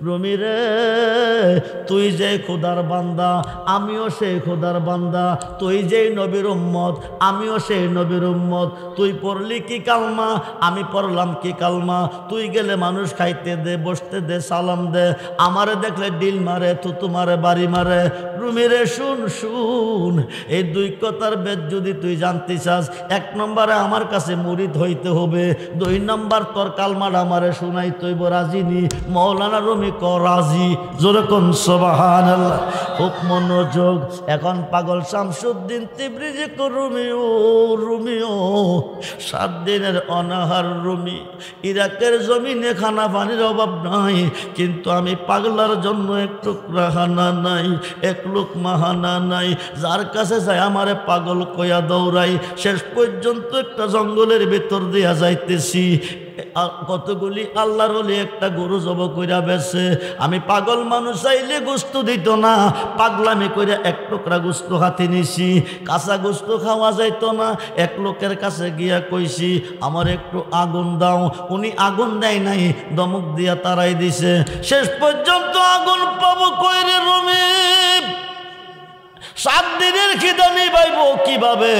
রুমি রে, তুই যে খোদার বান্দা, আমিও সেই খোদার বান্দা। তুই যেই নবীর উম্মত, আমিও সেই নবীর উম্মত। তুই পড়লি কি কালমা, আমি পড়লাম কি কালমা। তুই গেলে মানুষ খাইতে দে, বসতে দে, সালাম দে। আমারে দেখলে ডিল মারে, থুতু মারে, বাড়ি মারে। রুমি রে শুন শুন, এই দুই কথার বেদ যদি তুই জানতে চাস, 1 নম্বরে আমার কাছে মুরিদ হইতে হবে। 2 নম্বর তোর কালমাটা আমারে শুনাই তৈব রাজিনি। মৌলানা রুমি ক রাজি। জোরে কোন সুবহানাল্লাহ। খুব মনোযোগ। এখন পাগল শামসুদ্দিন তিবরিজি কো রুমিও, রুমিও 7 দিনের অনাহার রুমি। ইরাকের জমিনে খানা পানির অভাব নাই, কিন্তু আমি পাগলার জন্য এক টুকরা হানা নাই, 1 লুকমা হানা নাই। যার কাছে যায় আমারে পাগল কইয়া দৌড়াই। শেষ পর্যন্ত একটা জঙ্গলের ভিতর দিয়া যাইতেছি। কতগুলি আল্লাহর ওলি একটা গরু জব কইরা বেছে। আমি পাগল মানুষ চাইলে গোস্ত দিত না, পাগলামি কইরা 1 টুকরা গোস্ত হাতে নিছি। কাঁচা গোস্ত খাওয়া যাইত না। 1 লোকের কাছে গিয়া কইছি আমার একটু আগুন দাও। উনি আগুন দেয় নাই, দমক দিয়া তারাই দিছে। শেষ পর্যন্ত আগুন পাবো কইরে রুমি? 7 দিনের খিদা নিবাইব কিভাবে?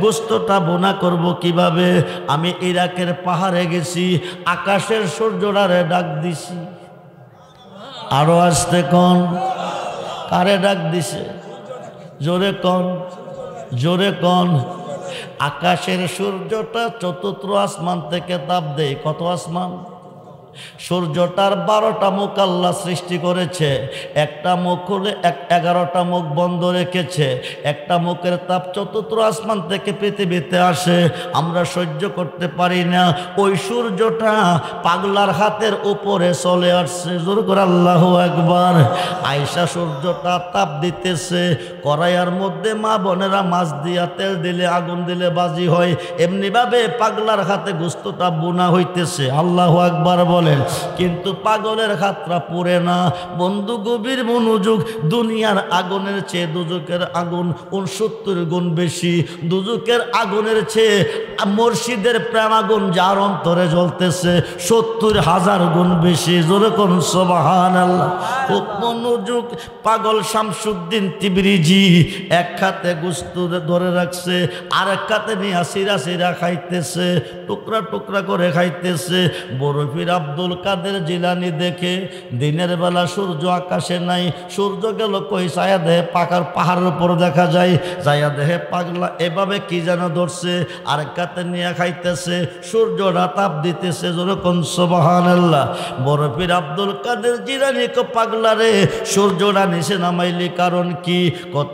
গোস্তটা বোনা করব কিভাবে? আমি ইরাকের পাহাড়ে গেছি, আকাশের সূর্যটারে ডাক দিছি। আরো আসতে কোন? কারে ডাক দিছে? জোরে কোন, জোরে কোন। আকাশের সূর্যটা 4th আসমান থেকে তাপ দেয়। কত আসমান? সূর্যটার 12টা মুখ আল্লাহ সৃষ্টি করেছে। একটা মুখ হলে 11টা মুখ বন্ধ রেখেছে। একটা মুখের তাপ 4th আসমান থেকে পৃথিবীতে আসে, আমরা সহ্য করতে পারি না। ওই সূর্যটা পাগলার হাতের উপরে চলে আসছে। জোর করে আল্লাহু আকবার। আয়েশা সূর্যটা তাপ দিতেছে। কড়াইয়ের মধ্যে মা বোনেরা মাছ দিয়া তেল দিলে, আগুন দিলে বাজি হয়। এমনিভাবে পাগলার হাতে গোস্তটা বোনা হইতেছে। আল্লাহু আকবার বলেন। কিন্তু পাগলের হাতটা পুড়ে না। বন্ধু গভীর মনোযোগ। দুনিয়ার আগুনের চেয়ে দুজকের আগুন 69 গুণ বেশি। দুজকের আগুনের চেয়ে মুর্শিদের প্রেম আগুন যার অন্তরে জ্বলতেছে 70,000 গুণ বেশি। জোরে কোন সুবহানাল্লাহ। খুব মনোযোগ। পাগল শামসুদ্দিন তিবরিজি 1 হাতে গোস্ত ধরে রাখছে, আর 1 হাতে নিয়ে সিরা সিরা খাইতেছে, টুকরা টুকরা করে খাইতেছে। বরফির আব্দুল কাদের জিলানি দেখে দিনের বেলা সূর্য আকাশে নাই, সূর্য গেল কই ছায়া দেহে পাকার পাহাড়ের উপর দেখা যায়। ছায়া দেহে পাগলা এভাবে কি যেন ধরছে, আর কাতে নিয়ে খাইতেছে, সূর্যটা তাপ দিতেছে। যেরকম সুবহানাল্লাহ। বরফির আব্দুল কাদের জিলানি কো পাগলা রে, সূর্যটা নিচে নামাইলি কারণ কি?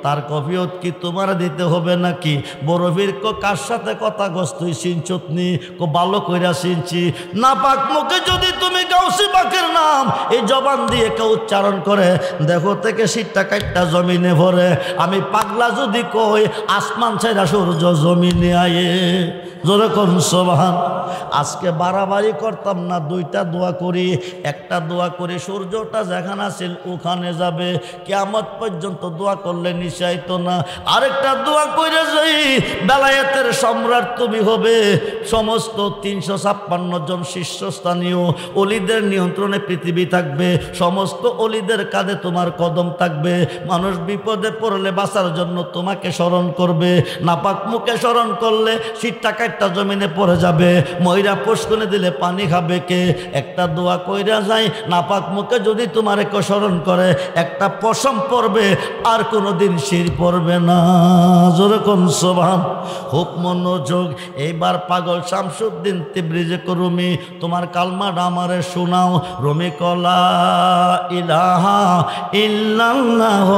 তার কফিয়ত কি তোমার দিতে হবে নাকি? বরফির কো কার সাথে কথা গস্তুই চিনচতনি? কো ভালো কইরা চিনছি। না পাক মুখে যদি তুমি গাউসি পাকের নাম এই জবান দিয়ে কেউ উচ্চারণ করে, দেখো থেকে শীতটা কাটটা জমিনে ভরে। আমি পাগলা যদি কই আসমান ছাইরা সূর্য জমিনে আয়ে। জোরে কোন সুবহান। আজকে বাড়াবাড়ি করতাম না, 2টা দোয়া করি। একটা দোয়া করি সূর্যটা যেখানে আছিল ওখানে যাবে, কিয়ামত পর্যন্ত দোয়া করলে নিশাইত না। আরেকটা দোয়া কইরা যাই, বেলায়েতের সম্রাট তুমি হবে। সমস্ত 356 জন শীর্ষস্থানীয় অলিদের নিয়ন্ত্রণে পৃথিবী থাকবে। সমস্ত অলিদের কাঁধে তোমার কদম থাকবে। মানুষ বিপদে পড়লে বাঁচার জন্য তোমাকে স্মরণ করবে। নাপাক মুখে স্মরণ করলে শীতটা কাটটা জমিনে পড়ে যাবে। ময়রা পুষ্কনে দিলে পানি খাবে কে? একটা দোয়া কইরা যায়, নাপাক মুখে যদি তোমার কেউ স্মরণ করে, একটা পশম পড়বে, আর কোনোদিন শির পড়বে না। যেরকম সুবহান। খুব মনোযোগ। এইবার পাগল শামসুদ্দিন তিবরিজি কো রুমি, তোমার কালমাটা আমারে শোনাও। রুমি কলা ইলাহা ইল্লাল্লাহ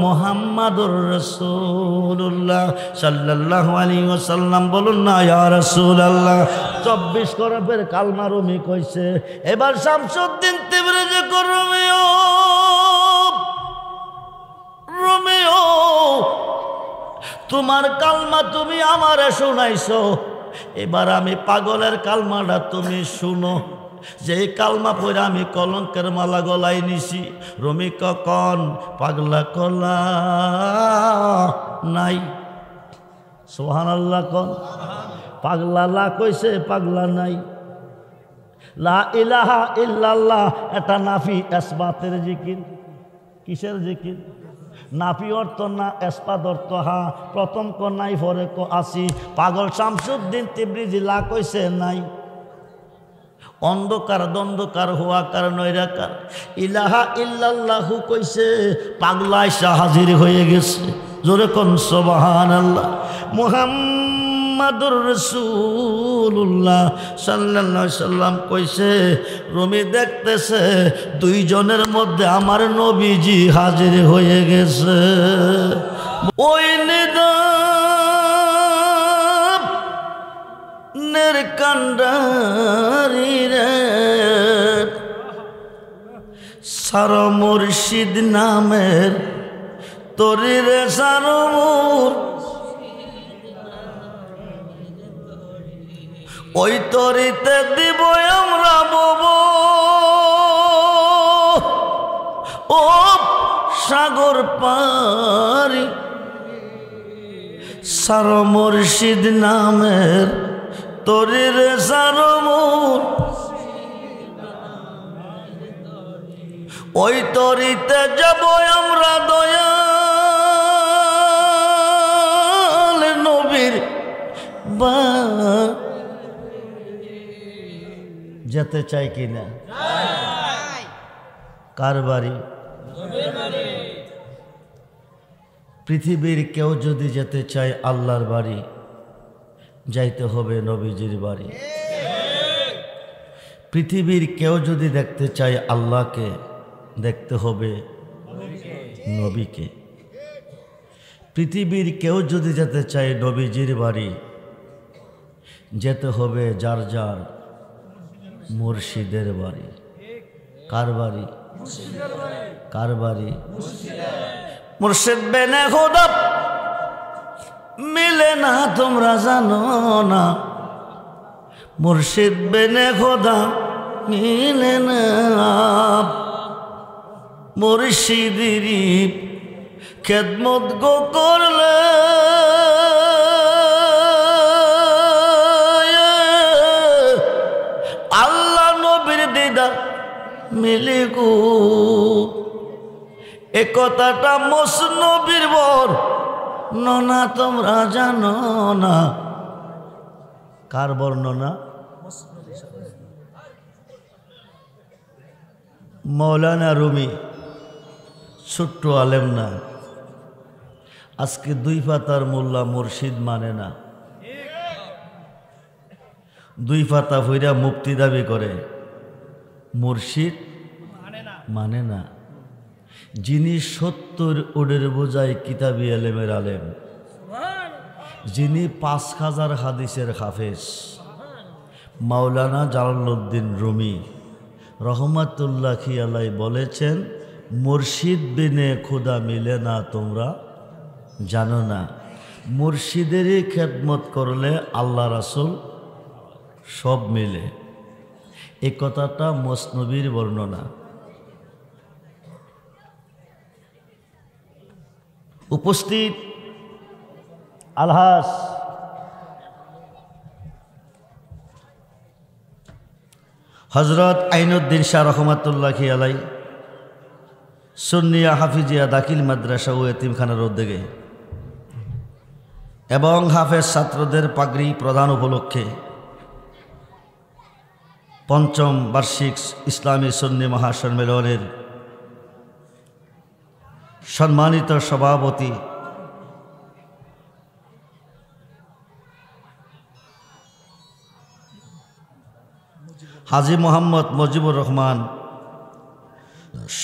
মুহাম্মাদুর রাসূলুল্লাহ সাল্লাল্লাহু আলাইহি ওয়াসাল্লাম। বলুন না ইয়া রাসূলুল্লাহ। 24 করবের কালমা রুমি কইছে। এবার শামসুদ্দিন তিবরিজি কো রুমিও, রুমিও তোমার কালমা তুমি আমারে শোনাইছো, এবার আমি পাগলের কালমাটা তুমি শুনো। যে কালমা পড়ে আমি কলঙ্কের মালা গলায় নিছি। রুমি কখন? পাগলা কলা নাই। সুবহানাল্লাহ কোন? পাগলা লা কইছে, পাগলা নাই। লা ইলাহা ইল্লাল্লাহ এটা নাফি ইসবাতের জিকির। কিসের জিকির? নাফি অর্থ না, ইসবাত অর্থ হা। প্রথম ক নাই, পরে ক আসি। পাগল শামসুদ্দিন তিবরিজি লা কইছে নাই। অন্ধকার দ্বন্দ্বকার হুয়াকার নৈরাকার ইলাহা ইল্লাল্লাহু কইছে, পাগলা আইসা হাজির হয়ে গেছে। জোরে কোন সুবহানাল্লাহ। মুহাম্মাদুর রাসূলুল্লাহ সাল্লাল্লাহু আলাইহি সাল্লাম কইছে, রুমি দেখতেছে দুইজনের মধ্যে আমার নবীজি হাজির হয়ে গেছে। ওই নিদানের কান্ডারি রে সার মুর্শিদ নামের তরি রে সারমুর, ওই তরিতে দিব আমরা বব ও সাগর পারি। সার মুর্শিদ নামের তরি রে সারমুর, ওই তরিতে যাব আমরা দয়াল নবীর বা। যেতে চাই কিনা? কার বাড়ি? পৃথিবীর কেউ যদি যেতে চায় আল্লাহর বাড়ি, যাইতে হবে নবীজির বাড়ি। পৃথিবীর কেউ যদি দেখতে চায় আল্লাহকে, দেখতে হবে নবীকে। পৃথিবীর কেউ যদি যেতে চায় নবীজির বাড়ি, যেতে হবে যার যার মুর্শিদের বাড়ি। কার বাড়ি? কার বাড়ি? মুর্শিদ বেনে খোদা মিলে না তোমরা জানো না, মুর্শিদ বেনে খোদা মিলে না। মুর্শিদেরই খেদমত গো করলে আল্লাহ নবীর দিদার মিলে গো। এ কথাটা মসনবীর বর ননা তোমরা জানো না। কার বর্ণনা? মৌলানা রুমি, ছোট্ট আলেম না। আজকে দুই পাতার মোল্লা মুর্শিদ মানে না, দুই পাতা ভইরা মুক্তি দাবি করে, মুর্শিদ মানে না। যিনি 70 ওডের বোঝায় কিতাবি আলেমের আলেম, যিনি 5000 হাদিসের হাফেজ, মাওলানা জালালউদ্দিন রুমি রহমাতুল্লাহ আলাইহি বলেছেন, মুর্শিদ বিনে খোদা মিলে না তোমরা জানো না। মুর্শিদেরই খেদমত করলে আল্লাহ রাসূল সব মিলে। এই কথাটা মসনবীর বর্ণনা। উপস্থিত আলহাস হজরত আইনুদ্দিন শাহ রহমাতুল্লাহ আলাইহি সুন্নিয়া হাফিজিয়া দাখিল মাদ্রাসা ও এতিমখানার উদ্যোগে এবং হাফেজ ছাত্রদের পাগড়ি প্রদান উপলক্ষে ৫ম বার্ষিক ইসলামী সুন্নি মহাসম্মেলনের সম্মানিত সভাপতি হাজী মোহাম্মদ মুজিবুর রহমান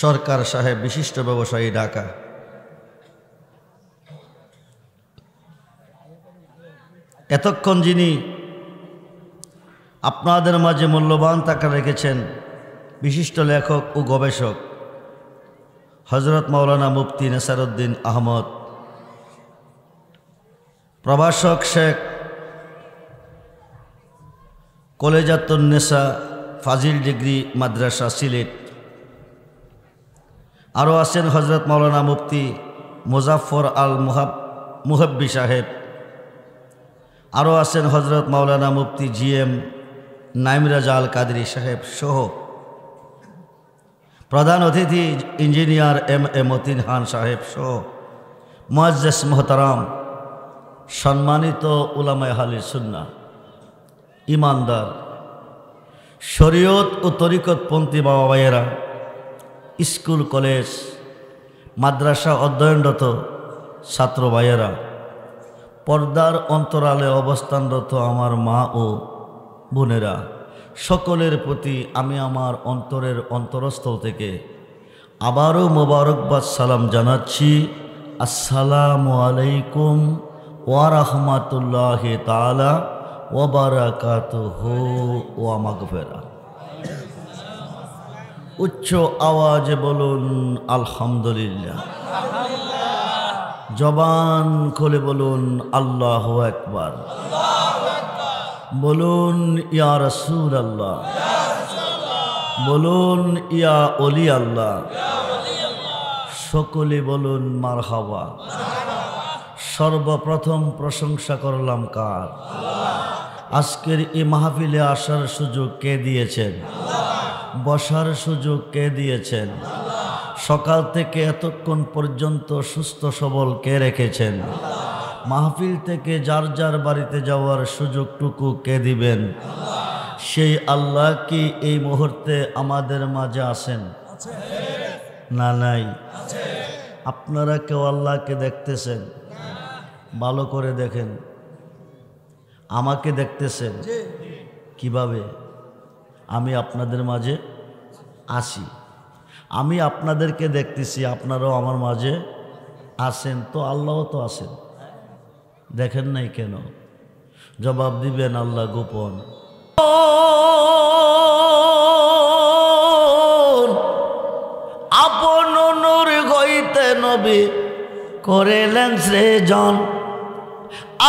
সরকার সাহেব, বিশিষ্ট ব্যবসায়ী, ঢাকা। এতক্ষণ যিনি আপনাদের মাঝে মূল্যবান টাকা রেখেছেন, বিশিষ্ট লেখক ও গবেষক হজরত মাওলানা মুফতি নেসারউদ্দিন আহমদ, প্রভাষক শেখ কলেজাতুন্নেসা ফাজিল ডিগ্রি মাদ্রাসা সিলেট। আরও আছেন হজরত মাওলানা মুফতি মুজাফফর আল মুহাব্বি সাহেব। আরও আছেন হজরত মাওলানা মুফতি GM নাইম রাজা আল কাদরি সাহেব সহ প্রধান অতিথি ইঞ্জিনিয়ার এম এ মতিন খান সাহেব সহ মুআজ্জিজ মোহতারাম সম্মানিত উলামায়ে আহলে সুন্নাহ ইমানদার শরীয়ত ও তরিকতপন্থী বাবা ভাইয়েরা, স্কুল কলেজ মাদ্রাসা অধ্যয়নরত ছাত্র ভাইয়েরা, পর্দার অন্তরালে অবস্থানরত আমার মা ও বোনেরা, সকলের প্রতি আমি আমার অন্তরের অন্তরস্থল থেকে আবারও মোবারকবাদ সালাম জানাচ্ছি। আসসালামু আলাইকুম ওয়া রাহমাতুল্লাহি তাআলা ওয়া বারাকাতুহু ওয়া মাগফিরাহ। উচ্চ আওয়াজে বলুন আলহামদুলিল্লাহ। জবান খুলে বলুন আল্লাহু আকবার। বলুন ইয়া রাসূলুল্লাহ, বলুন ইয়া ওলি আল্লাহ, সকলে বলুন মারহাবা। সর্বপ্রথম প্রশংসা করলাম কার? আজকের এই মাহফিলে আসার সুযোগ কে দিয়েছেন? বসার সুযোগ কে দিয়েছেন? সকাল থেকে এতক্ষণ পর্যন্ত সুস্থ সবল কে রেখেছেন? মাহফিল থেকে যার যার বাড়িতে যাওয়ার সুযোগটুকু কে দিবেন? সেই আল্লাহ কি এই মুহূর্তে আমাদের মাঝে আছেন? না নাই? আপনারা কেউ আল্লাহকে দেখতেছেন? ভালো করে দেখেন। আমাকে দেখতেছেন কিভাবে? আমি আপনাদের মাঝে আসি, আমি আপনাদেরকে দেখতেছি, আপনারাও আমার মাঝে আছেন, তো আল্লাহও তো আছেন। দেখেন নাই কেন? জবাব দিবেন আল্লাহ গোপন। আপন নূর হইতে নবী করেলেন সৃজন,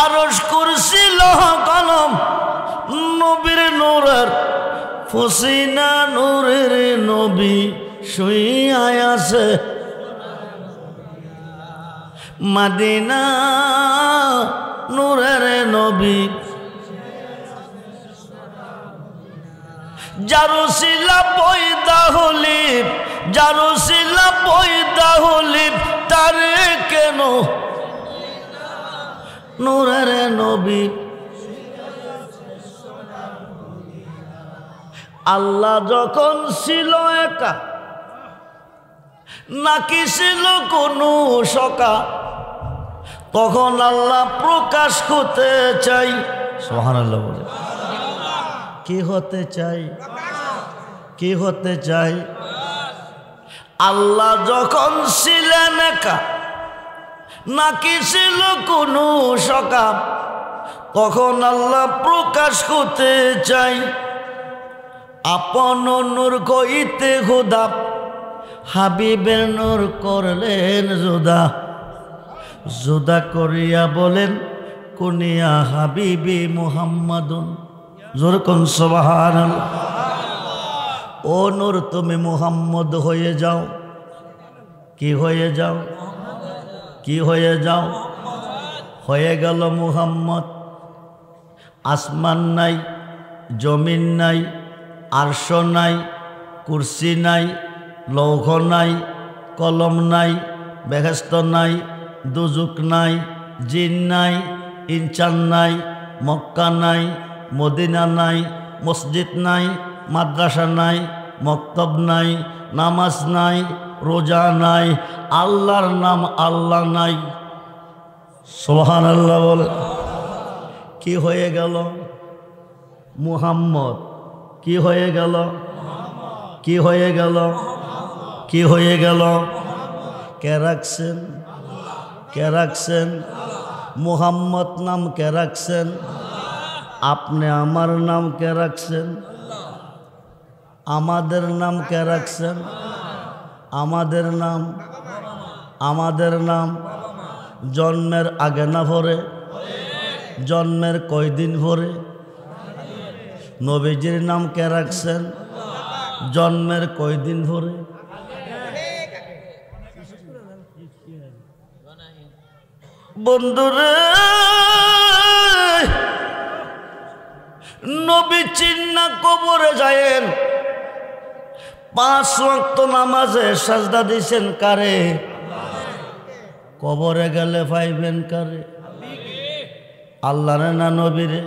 আরশ কুরসি লৌহ কলম নবীর নূরের ফসিনা নূরের নবী শুইয়া আছে মদিনা নূরের নবী। জারুসিলা পয়দা হলিব, জারুসিলা পয়দা হলিব, তারে কেন নূরের নবী। আল্লাহ যখন ছিল একা, নাকি ছিল কোনো সকা, তখন আল্লাহ প্রকাশ হতে চাই। সুবহানাল্লাহ বলে। কি হতে চাই? কি হতে চাই? আল্লাহ যখন ছিলেন একা, নাকি ছিল কোনো সকা, তখন আল্লাহ প্রকাশ হতে চাই। আপন নূর কইতে খুদা হাবিবের নূর করলেন জুদা, জুদা করিয়া বলেন কুনিয়া হাবিবি মুহাম্মাদুন। জোর কোন সুবহানাল্লাহ। ও নূর তুমি মুহাম্মদ হয়ে যাও। কি হয়ে যাও? কি হয়ে যাও? হয়ে গেল মুহাম্মদ। আসমান নাই, জমিন নাই, আরশ নাই, কুরসি নাই, লৌহ নাই, কলম নাই, বেহেশত নাই, দুজুক নাই, জিন নাই, ইনসান নাই, মক্কা নাই, মদিনা নাই, মসজিদ নাই, মাদ্রাসা নাই, মক্তব নাই, নামাজ নাই, রোজা নাই, আল্লাহর নাম আল্লাহ নাই। সুবহানাল্লাহ বলে। কি হয়ে গেল? মুহাম্মদ। কি হয়ে গেল? কি হয়ে গেল? কি হয়ে গেল? কে রাখছেন? কে রাখছেন? মুহাম্মদ নাম কে রাখছেন? আপনি আমার নাম কে রাখছেন? আমাদের নাম কে রাখছেন? আমাদের নাম, আমাদের নাম জন্মের আগে না পরে? জন্মের কয়দিন পরে? নবীজির নাম কে রাখছেন? জন্মের কয়দিন পরে? বন্ধুরে নবী চিন্না কবরে যায়েন 5 ওয়াক্ত নামাজে সাজদা দিছেন কারে? কবরে গেলে পাইবেন কারে? আল্লাহরে না নবীরে?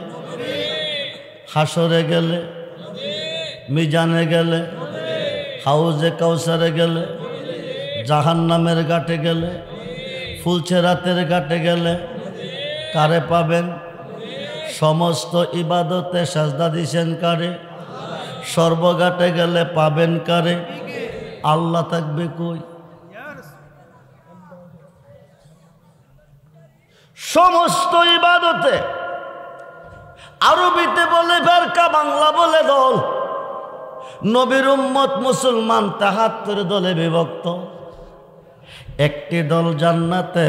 হাসরে গেলে, মিজানে গেলে, হাউজে কাউসারে গেলে, জাহান্নামের ঘাটে গেলে, ফুলছেরাতের ঘাটে গেলে কারে পাবেন? সমস্ত ইবাদতে সাজদা দিছেন কারে? সর্বঘাটে গেলে পাবেন কারে? আল্লাহ থাকবে কই? সমস্ত ইবাদতে আরবিতে বলে ফেরকা, বাংলা বলে দল। নবীর উম্মত মুসলমান 73 দলে বিভক্ত। একটি দল জান্নাতে,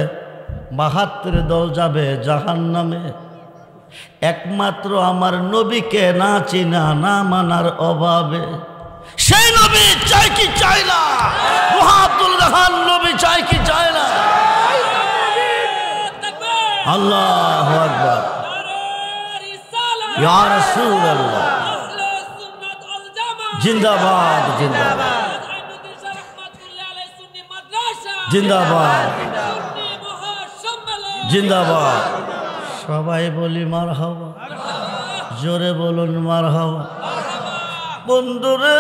72 দল যাবে জাহান্নামে। একমাত্র আমার নবীকে না চিনা, না মানার অভাবে। সেই নবী চাই কি চাই না? মুহাম্মদুর রহমান নবী চাই কি চাই না? আল্লাহু আকবার, ইয়া রাসূলুল্লাহ, জিন্দাবাদ জিন্দাবাদ জিন্দাবাদ জিন্দাবাদ। সবাই বলি মারহাবা, জোরে বলুন মারহাবা। বন্ধুরে,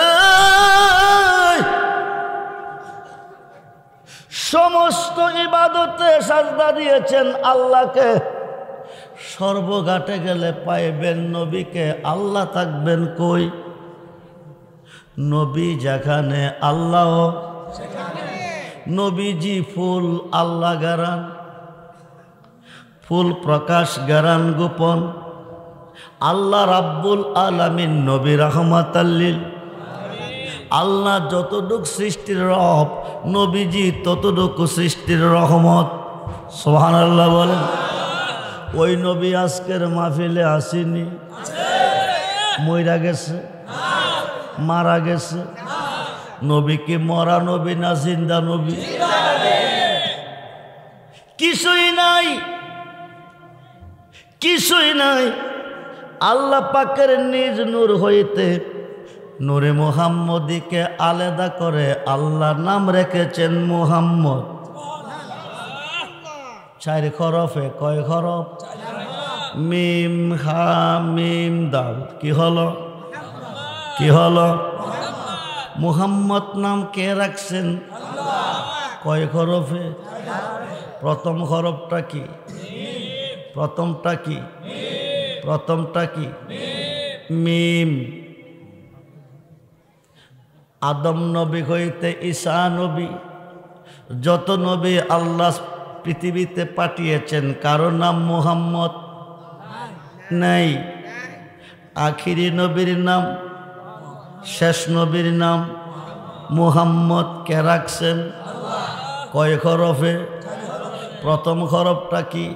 সমস্ত ইবাদতে সাজদা দিয়েছেন আল্লাহকে। সর্বঘাটে গেলে পাইবেন নবীকে। আল্লাহ থাকবেন কই? নবী যেখানে আল্লাহ সেখানে। নবীজি ফুল, আল্লাহ গারান। ফুল প্রকাশ, গারান গোপন। আল্লাহ রাব্বুল আলামিন, নবী রাহমাতাল লিল। আল্লাহ যতটুক সৃষ্টির রব, নবীজি ততটুকু সৃষ্টির রহমত। সুবহানাল্লাহ বলেন। ওই নবী আজকের মাহফিলে আসেনি? মইরা গেছে, মারা গেছে। নবী কি মরা নবী না জিন্দা নবী? কিছুই নাই, কিছুই নাই। আল্লাহ পাকের নিজ নূর হইতে নূরে মুহাম্মদীকে আলাদা করে আল্লাহ নাম রেখেছেন মুহাম্মদ। 4 হরফে। কয় হরফ? মিম হা মিম দাল। কি হলো? কি হলো? মুহাম্মদ নাম কে রাখছেন? কয় হরফে? প্রথম হরফটা কি? প্রথমটা কি? প্রথমটা কি? মিম। আদম নবী হইতে ঈসা নবী, যত নবী আল্লাহ পৃথিবীতে পাঠিয়েছেন কারো নাম মুহাম্মদ নাই। আখিরি নবীর নাম, শেষ নবীর নাম মুহাম্মদ কে রাখছেন? কয় হরফে? প্রথম হরফটা কি?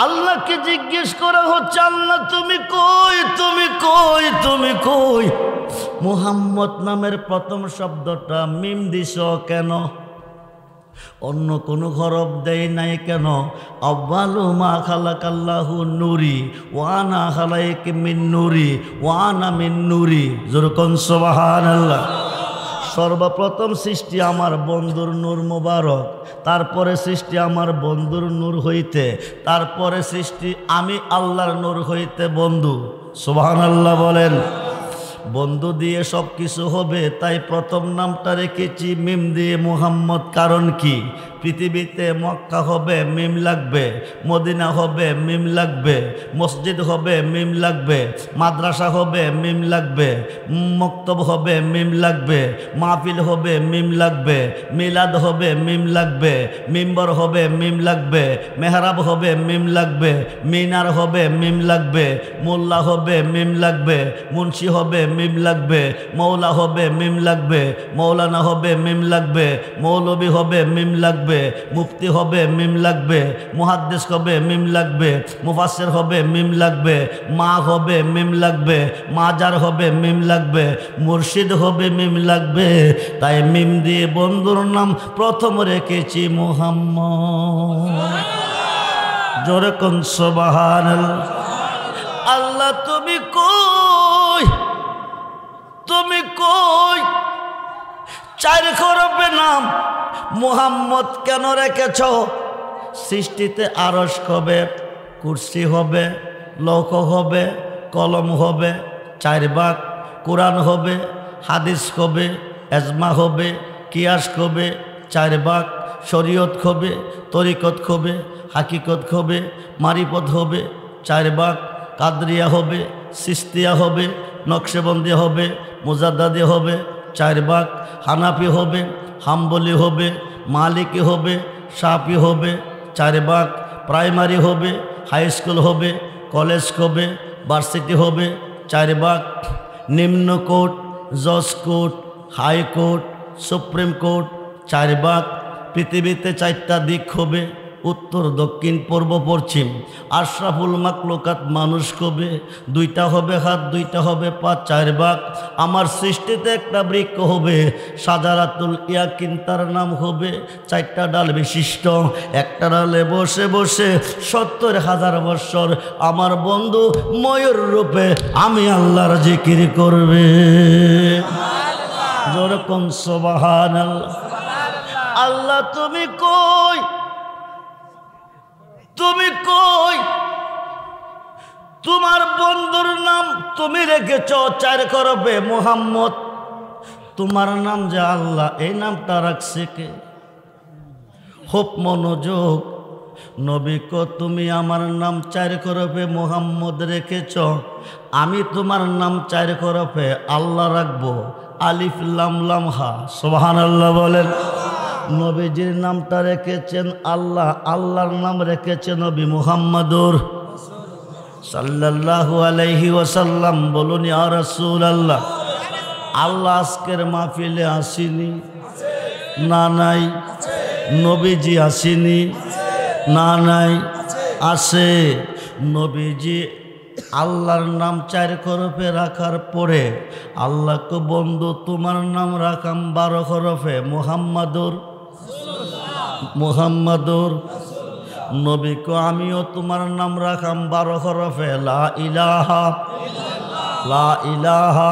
আল্লাহকে জিজ্ঞেস করা হচ্ছে, আল্লাহ তুমি কই, তুমি কই, তুমি কই? মুহাম্মদ নামের প্রথম শব্দটা মিম দিছ কেন? অন্য কোনো হরফ দেয় নাই কেন? আউয়ালু মা খালাকাল্লাহু নূরি ওয়া আনা খালাইকা মিন নূরি ওয়া আনা মিন নূরি। যেরকম সুবহানাল্লাহ। সর্বপ্রথম সৃষ্টি আমার বন্ধুর নূর মুবারক, তারপরে সৃষ্টি আমার বন্ধুর নূর হইতে, তারপরে সৃষ্টি আমি আল্লাহর নূর হইতে বন্ধু। সুবহানাল্লাহ বলেন। বন্ধু দিয়ে সব কিছু হবে, তাই প্রথম নামটা রেখেছি মিম দিয়ে মুহাম্মদ। কারণ কি? পৃথিবীতে মক্কা হবে মিম লাগবে, মদিনা হবে মিম লাগবে, মসজিদ হবে মিম লাগবে, মাদ্রাসা হবে মিম লাগবে, মক্তব হবে মিম লাগবে, মাহফিল হবে মিম লাগবে, মিলাদ হবে মিম লাগবে, মিম্বর হবে মিম লাগবে, মেহরাব হবে মিম লাগবে, মিনার হবে মিম লাগবে, মোল্লা হবে মিম লাগবে, মুন্সি হবে মিম লাগবে, মৌলা হবে মিম লাগবে, মৌলানা হবে মিম লাগবে, মৌলবী হবে মিম লাগবে, মুফতি হবে মিম লাগবে, মুহাদ্দিস হবে মিম লাগবে, মুফাসসির হবে মিম লাগবে, মা হবে মিম লাগবে, মাজার হবে মিম লাগবে, মুর্শিদ হবে মিম লাগবে। তাই মিম দিয়ে বন্ধুর নাম প্রথম রেখেছি মুহাম্মদ। জোরে কোন সুবহানাল্লাহ। আল্লাহ তুমি কই, তুমি কই? চার হরফে নাম মুহাম্মদ কেন রেখেছ? সৃষ্টিতে আরশ হবে, কুরসি হবে, লৌহ হবে, কলম হবে, চার ভাগ, কোরআন হবে, হাদিস হবে, এজমা হবে, কিয়াস হবে, চার ভাগ, শরীয়ত হবে, তরিকত হবে, হাকিকত হবে, মারিফত হবে, চার ভাগ, কাদরিয়া হবে, সিস্তিয়া হবে, নকশেবন্দি হবে, মুজাদ্দাদি হবে, চার ভাগ, হানাফি হবে, হাম্বলি হবে, মালিকি হবে, শাফি হবে, চার ভাগ, প্রাইমারি হবে, হাই স্কুল হবে, কলেজ হবে, ভার্সিটি হবে, চার ভাগ, নিম্ন কোর্ট, জজ কোর্ট, হাইকোর্ট, সুপ্রিম কোর্ট, চার ভাগ। পৃথিবীতে চারটা দিক হবে, উত্তর, দক্ষিণ, পূর্ব, পশ্চিম। আশরাফুল মাকলুকাত মানুষ কবে, দুইটা হবে হাত, দুইটা হবে পা, চার ভাগ। আমার সৃষ্টিতে একটা বৃক্ষ হবে, সাজারাতুল ইয়াকিন তার নাম হবে, চারটা ডাল বিশিষ্ট। একটা ডালে বসে বসে ৭০,০০০ বৎসর আমার বন্ধু ময়ূর রূপে আমি আল্লাহর জিকির করবে। যেরকম সুবহানাল্লাহ। আল্লাহ তুমি কই, তুমি কই? তোমার বন্ধুর নাম তুমি রেখেছ চার হরফে মুহাম্মদ। তোমার নাম যে আল্লাহ, এই নামটা রাখছে কে? খুব মনোযোগ। নবী কো তুমি আমার নাম চার হরফে মুহাম্মদ রেখেছ, আমি তোমার নাম চার হরফে আল্লাহ রাখবো, আলিফ লাম লাম হা। সুবহানাল্লাহ বলেন। নবীজির নামটা রেখেছেন আল্লাহ, আল্লাহর নাম রেখেছেন নবী মুহাম্মাদুর সাল্লাল্লাহু আলাইহি ওয়াসাল্লাম। বলুন ইয়া রাসূলুল্লাহ। আল্লাহ আজকের মাহফিলে আসেনি? না নাই। নবীজি আসেনি? না নাই। আসে। নবীজি আল্লাহর নাম চার হরফে রাখার পরে আল্লাহকে বন্ধু তোমার নাম রাখাম 12 হরফে মুহাম্মাদুর, মুহাম্মাদুর। নবীকে আমিও তোমার নাম রাখাম 12 হরফে লা ইলাহা, লা ইলাহা।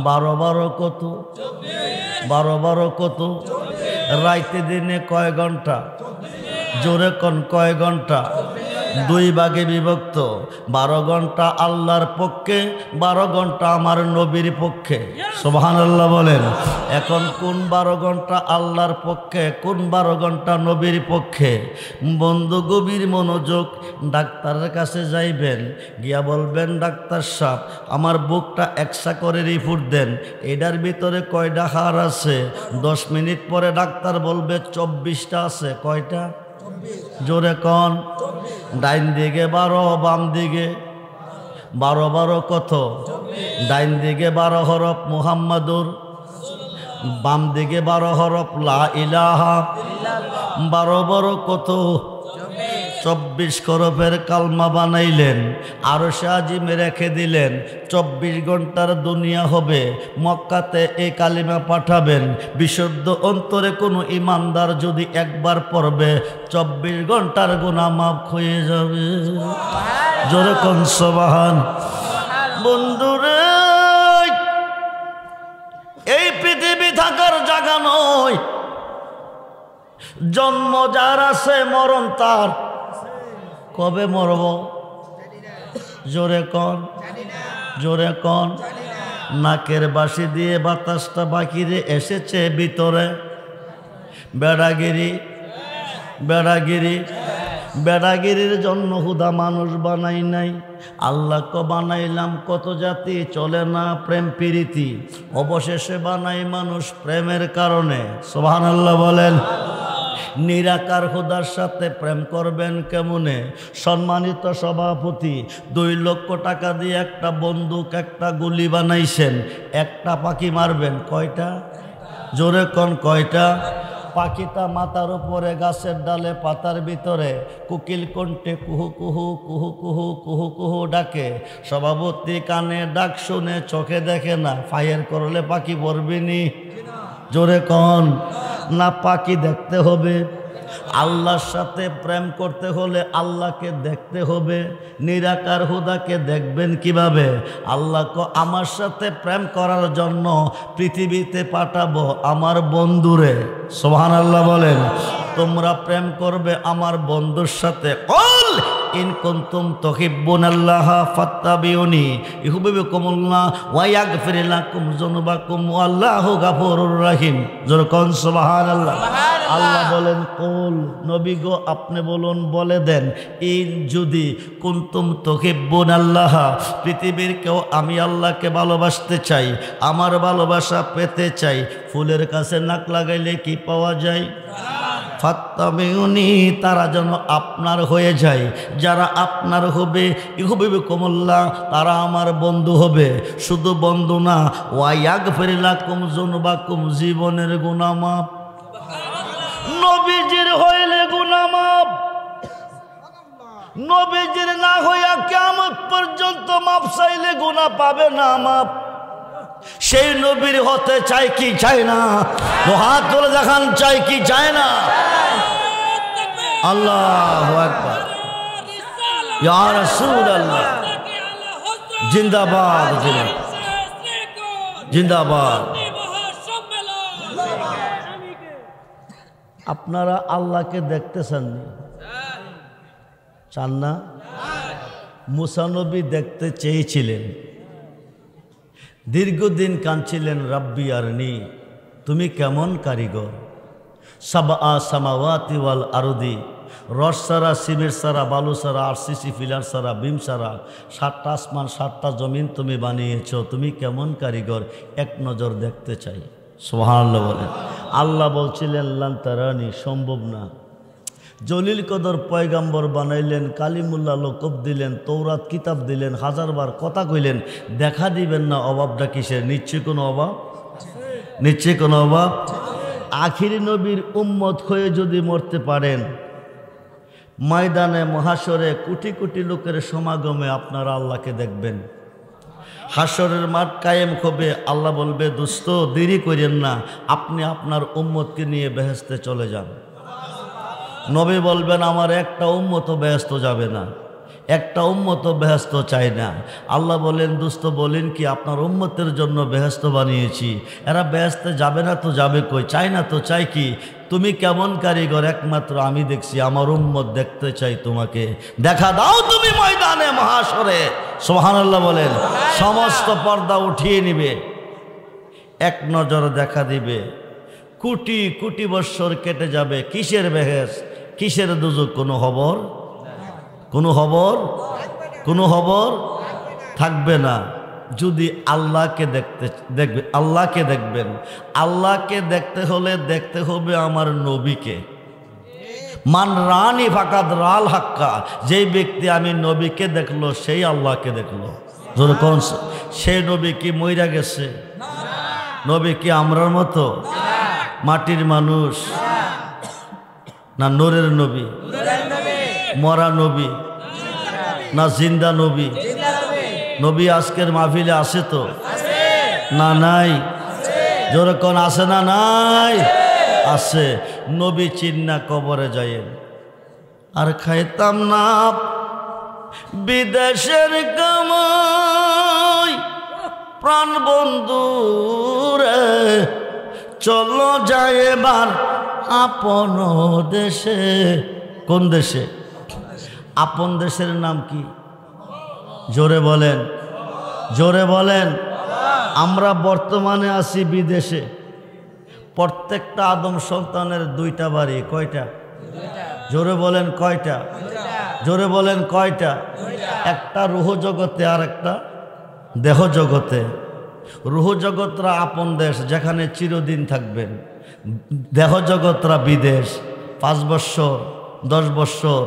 12 12 কত? 12 12 কত? রাইতে দিনে কয় ঘন্টা? জোরে কোন কয় ঘন্টা? 2 ভাগে বিভক্ত। 12 ঘন্টা আল্লাহর পক্ষে, 12 ঘন্টা আমার নবীর পক্ষে। সুবহানাল্লাহ বলেন। এখন কোন 12 ঘন্টা আল্লাহর পক্ষে, কোন 12 ঘন্টা নবীর পক্ষে? বন্ধু গভীর মনোযোগ। ডাক্তারের কাছে যাইবেন, গিয়া বলবেন ডাক্তার সাহেব আমার বুকটা এক্সা করে রিপোর্ট দেন, এটার ভিতরে কয়টা হাড় আছে? 10 মিনিট পরে ডাক্তার বলবে 24টা আছে। কয়টা? জোরে কন। ডাইন দিকে 12, বাম দিকে 12 12 কত? ডাইন দিকে 12 হরফ মুহাম্মাদুর, বাম দিকে 12 হরফ লা ইলাহা। 12 12 কত? 24 হরফের কালমা বানাইলেন, আরশে আজিমে রেখে দিলেন। 24 ঘন্টার দুনিয়া হবে। মক্কাতে এই কালিমা পাঠাবেন। বিশুদ্ধ অন্তরে কোনো ইমানদার যদি একবার পড়বে 24 ঘন্টার গুনাহ মাফ হয়ে যাবে। জোরে কোন সুবহান। বন্ধুরে, এই পৃথিবী থাকার জায়গা নয়। জন্ম যার আছে মরণ তার। কবে মরব? জোরে কন, জোরে কন। নাকের বাঁশি দিয়ে বাতাসটা বাকিরে এসেছে ভিতরে। বেড়াগিরি, বেড়াগিরি, বেড়াগিরির জন্য হুদা মানুষ বানাই নাই। আল্লাহকে বানাইলাম কত জাতি, চলে না প্রেম প্রীতি, অবশেষে বানাই মানুষ প্রেমের কারণে। সুবহানাল্লাহ বলেন। নিরাকার খোদার সাথে প্রেম করবেন কেমনে? সম্মানিত সভাপতি 2 লক্ষ টাকা দিয়ে একটা বন্দুক, একটা গুলি বানাইছেন, একটা পাখি মারবেন কয়টা? জোরে কোন কয়টা? পাখিটা মাথার উপরে গাছের ডালে পাতার ভিতরে কোকিল কণ্ঠে কুহু কুহু কুহু কুহু কুহু কুহু ডাকে। সভাপতি কানে ডাক শুনে চোখে দেখে না, ফায়ার করলে পাখি পড়বেনি। জোরে কন না। পাখি দেখতে হবে, আল্লাহর সাথে প্রেম করতে হলে আল্লাহকে দেখতে হবে। নিরাকার হুদাকে দেখবেন কিভাবে? আল্লাহ আমার সাথে প্রেম করার জন্য পৃথিবীতে পাঠাবো আমার বন্ধুরে। সুবহানাল্লাহ বলেন। তোমরা প্রেম করবে আমার বন্ধুর সাথে। কুল ইন কুনতুম তুহিব্বুনাল্লাহ ফাত্তাবিউনি ইউহিব্বুকুমুল্লাহ ওয়া ইয়াগফির লাকুম যুনুবাকুম ওয়াল্লাহু গাফুরুর রহিম। জোরে কোন সুবহানাল্লাহ। আল্লাহ বলেন কুল, নবী গো আপনি বলুন, বলে দেন, ইন যদি কুনতুম তুহিব্বুনাল্লাহ, পৃথিবীর কেউ আমি আল্লাহকে ভালোবাসতে চাই, আমার ভালোবাসা পেতে চাই, ফুলের কাছে নাক লাগাইলে কি পাওয়া যায়? ফাত্তাবিউনি, তারা যেন আপনার হয়ে যায়। যারা আপনার হবে ইউহিব্বুকুমুল্লাহ, তারা আমার বন্ধু হবে। শুধু বন্ধু না, ওয়া ইয়াগফির লাকুম যুনুবাকুম, জীবনের গুনাহ মাফ। নবীজির হইলে গুনাহ মাফ, নবীজির না হইয়া কিয়ামত পর্যন্ত মাফ চাইলে গুনাহ পাবে না মাফ। সেই নবীর হতে চাই কি চাই না? হাত তুলে দেখান, চাই কি চায় না? আল্লাহু আকবার, ইয়া রাসূলুল্লাহ, জিন্দাবাদ জিন্দাবাদ। আপনারা আল্লাহকে দেখতে চাননি? চান না? মুসা নবী দেখতে চেয়েছিলেন, দীর্ঘদিন কাঁদছিলেন, রাব্বি আরনি, তুমি কেমন কারিগর। সাবআ সামাওয়াতি ওয়াল আরদি, রস সারা, সিমের সারা, বালু সারা, আরসিসি ফিলার সারা, বিম সারা, 7টা আসমান 7টা জমিন তুমি বানিয়েছো, তুমি কেমন কারিগর, এক নজর দেখতে চাই। সুবহানাল্লাহ বলেন। আল্লাহ বলছিলেন লান তারানি, সম্ভব না। জলিল কদর পয়গাম্বর বানাইলেন, কালিমুল্লাহ লোকব দিলেন, তৌরাত কিতাব দিলেন, 1000বার কথা কইলেন, দেখা দিবেন না। অভাবটা কিসের? নিশ্চয় কোনো অভাব, নিশ্চয় কোনো অভাব। আখিরি নবীর উম্মত হয়ে যদি মরতে পারেন, ময়দানে মহাশরে কোটি কোটি লোকের সমাগমে আপনারা আল্লাহকে দেখবেন। হাসরের মাঠ কায়েম হবে, আল্লাহ বলবে দোস্ত দেরি করেন না, আপনি আপনার উম্মতকে নিয়ে বেহেশতে চলে যান। নবী বলবেন আমার একটা উম্মত বেহেশত যাবে না, একটা উম্মত বেহেশত চাই না। আল্লাহ বলেন দোস্ত বলেন কি, আপনার উম্মতের জন্য বেহেশত বানিয়েছি, এরা বেহেশতে যাবে না তো যাবে কই, চাই না তো চাই কি? তুমি কেমন কারিগর একমাত্র আমি দেখছি, আমার উম্মত দেখতে চাই, তোমাকে দেখা দাও তুমি ময়দানে মহাশরে। সুবহানাল্লাহ বলেন। সমস্ত পর্দা উঠিয়ে নিবে, এক নজর দেখা দিবে। কোটি কোটি বৎসর কেটে যাবে, কিসের বেহেশ, কিসের দুজক? কোনো খবর, কোনো খবর, কোনো খবর থাকবে না। যদি আল্লাহকে দেখবে, আল্লাহকে দেখবেন। আল্লাহকে দেখতে হলে দেখতে হবে আমার নবীকে। মান রানি ফাকাদ রাল হাক্কা, যেই ব্যক্তি আমি নবীকে দেখলো সেই আল্লাহকে দেখলো। কোন সেই নবী কি মইরা গেছে? নবী কি আমরার মতো মাটির মানুষ? না নূরের নবী, মরা নবী, না জিন্দা নবী? নবী আজকের মাহফিলে আছে তো? না নাই? জোরে কোন আছে না নাই? আছে। নবী চিন্না কবরে যাইয়েন আর খাইতাম না বিদেশের কামাই, প্রাণ বন্ধু রে চলো যায় এবার আপন দেশে। কোন দেশে? আপন দেশের নাম কি? জোরে বলেন, জোরে বলেন। আমরা বর্তমানে আছি বিদেশে। প্রত্যেকটা আদম সন্তানের 2টা বাড়ি। কয়টা? জোরে বলেন কয়টা? জোরে বলেন কয়টা? একটা রুহ জগতে আর একটা দেহ জগতে। রুহ জগতরা আপন দেশ, যেখানে চিরদিন থাকবেন। দেহ জগতরা বিদেশ। 5 বৎসর, 10 বৎসর,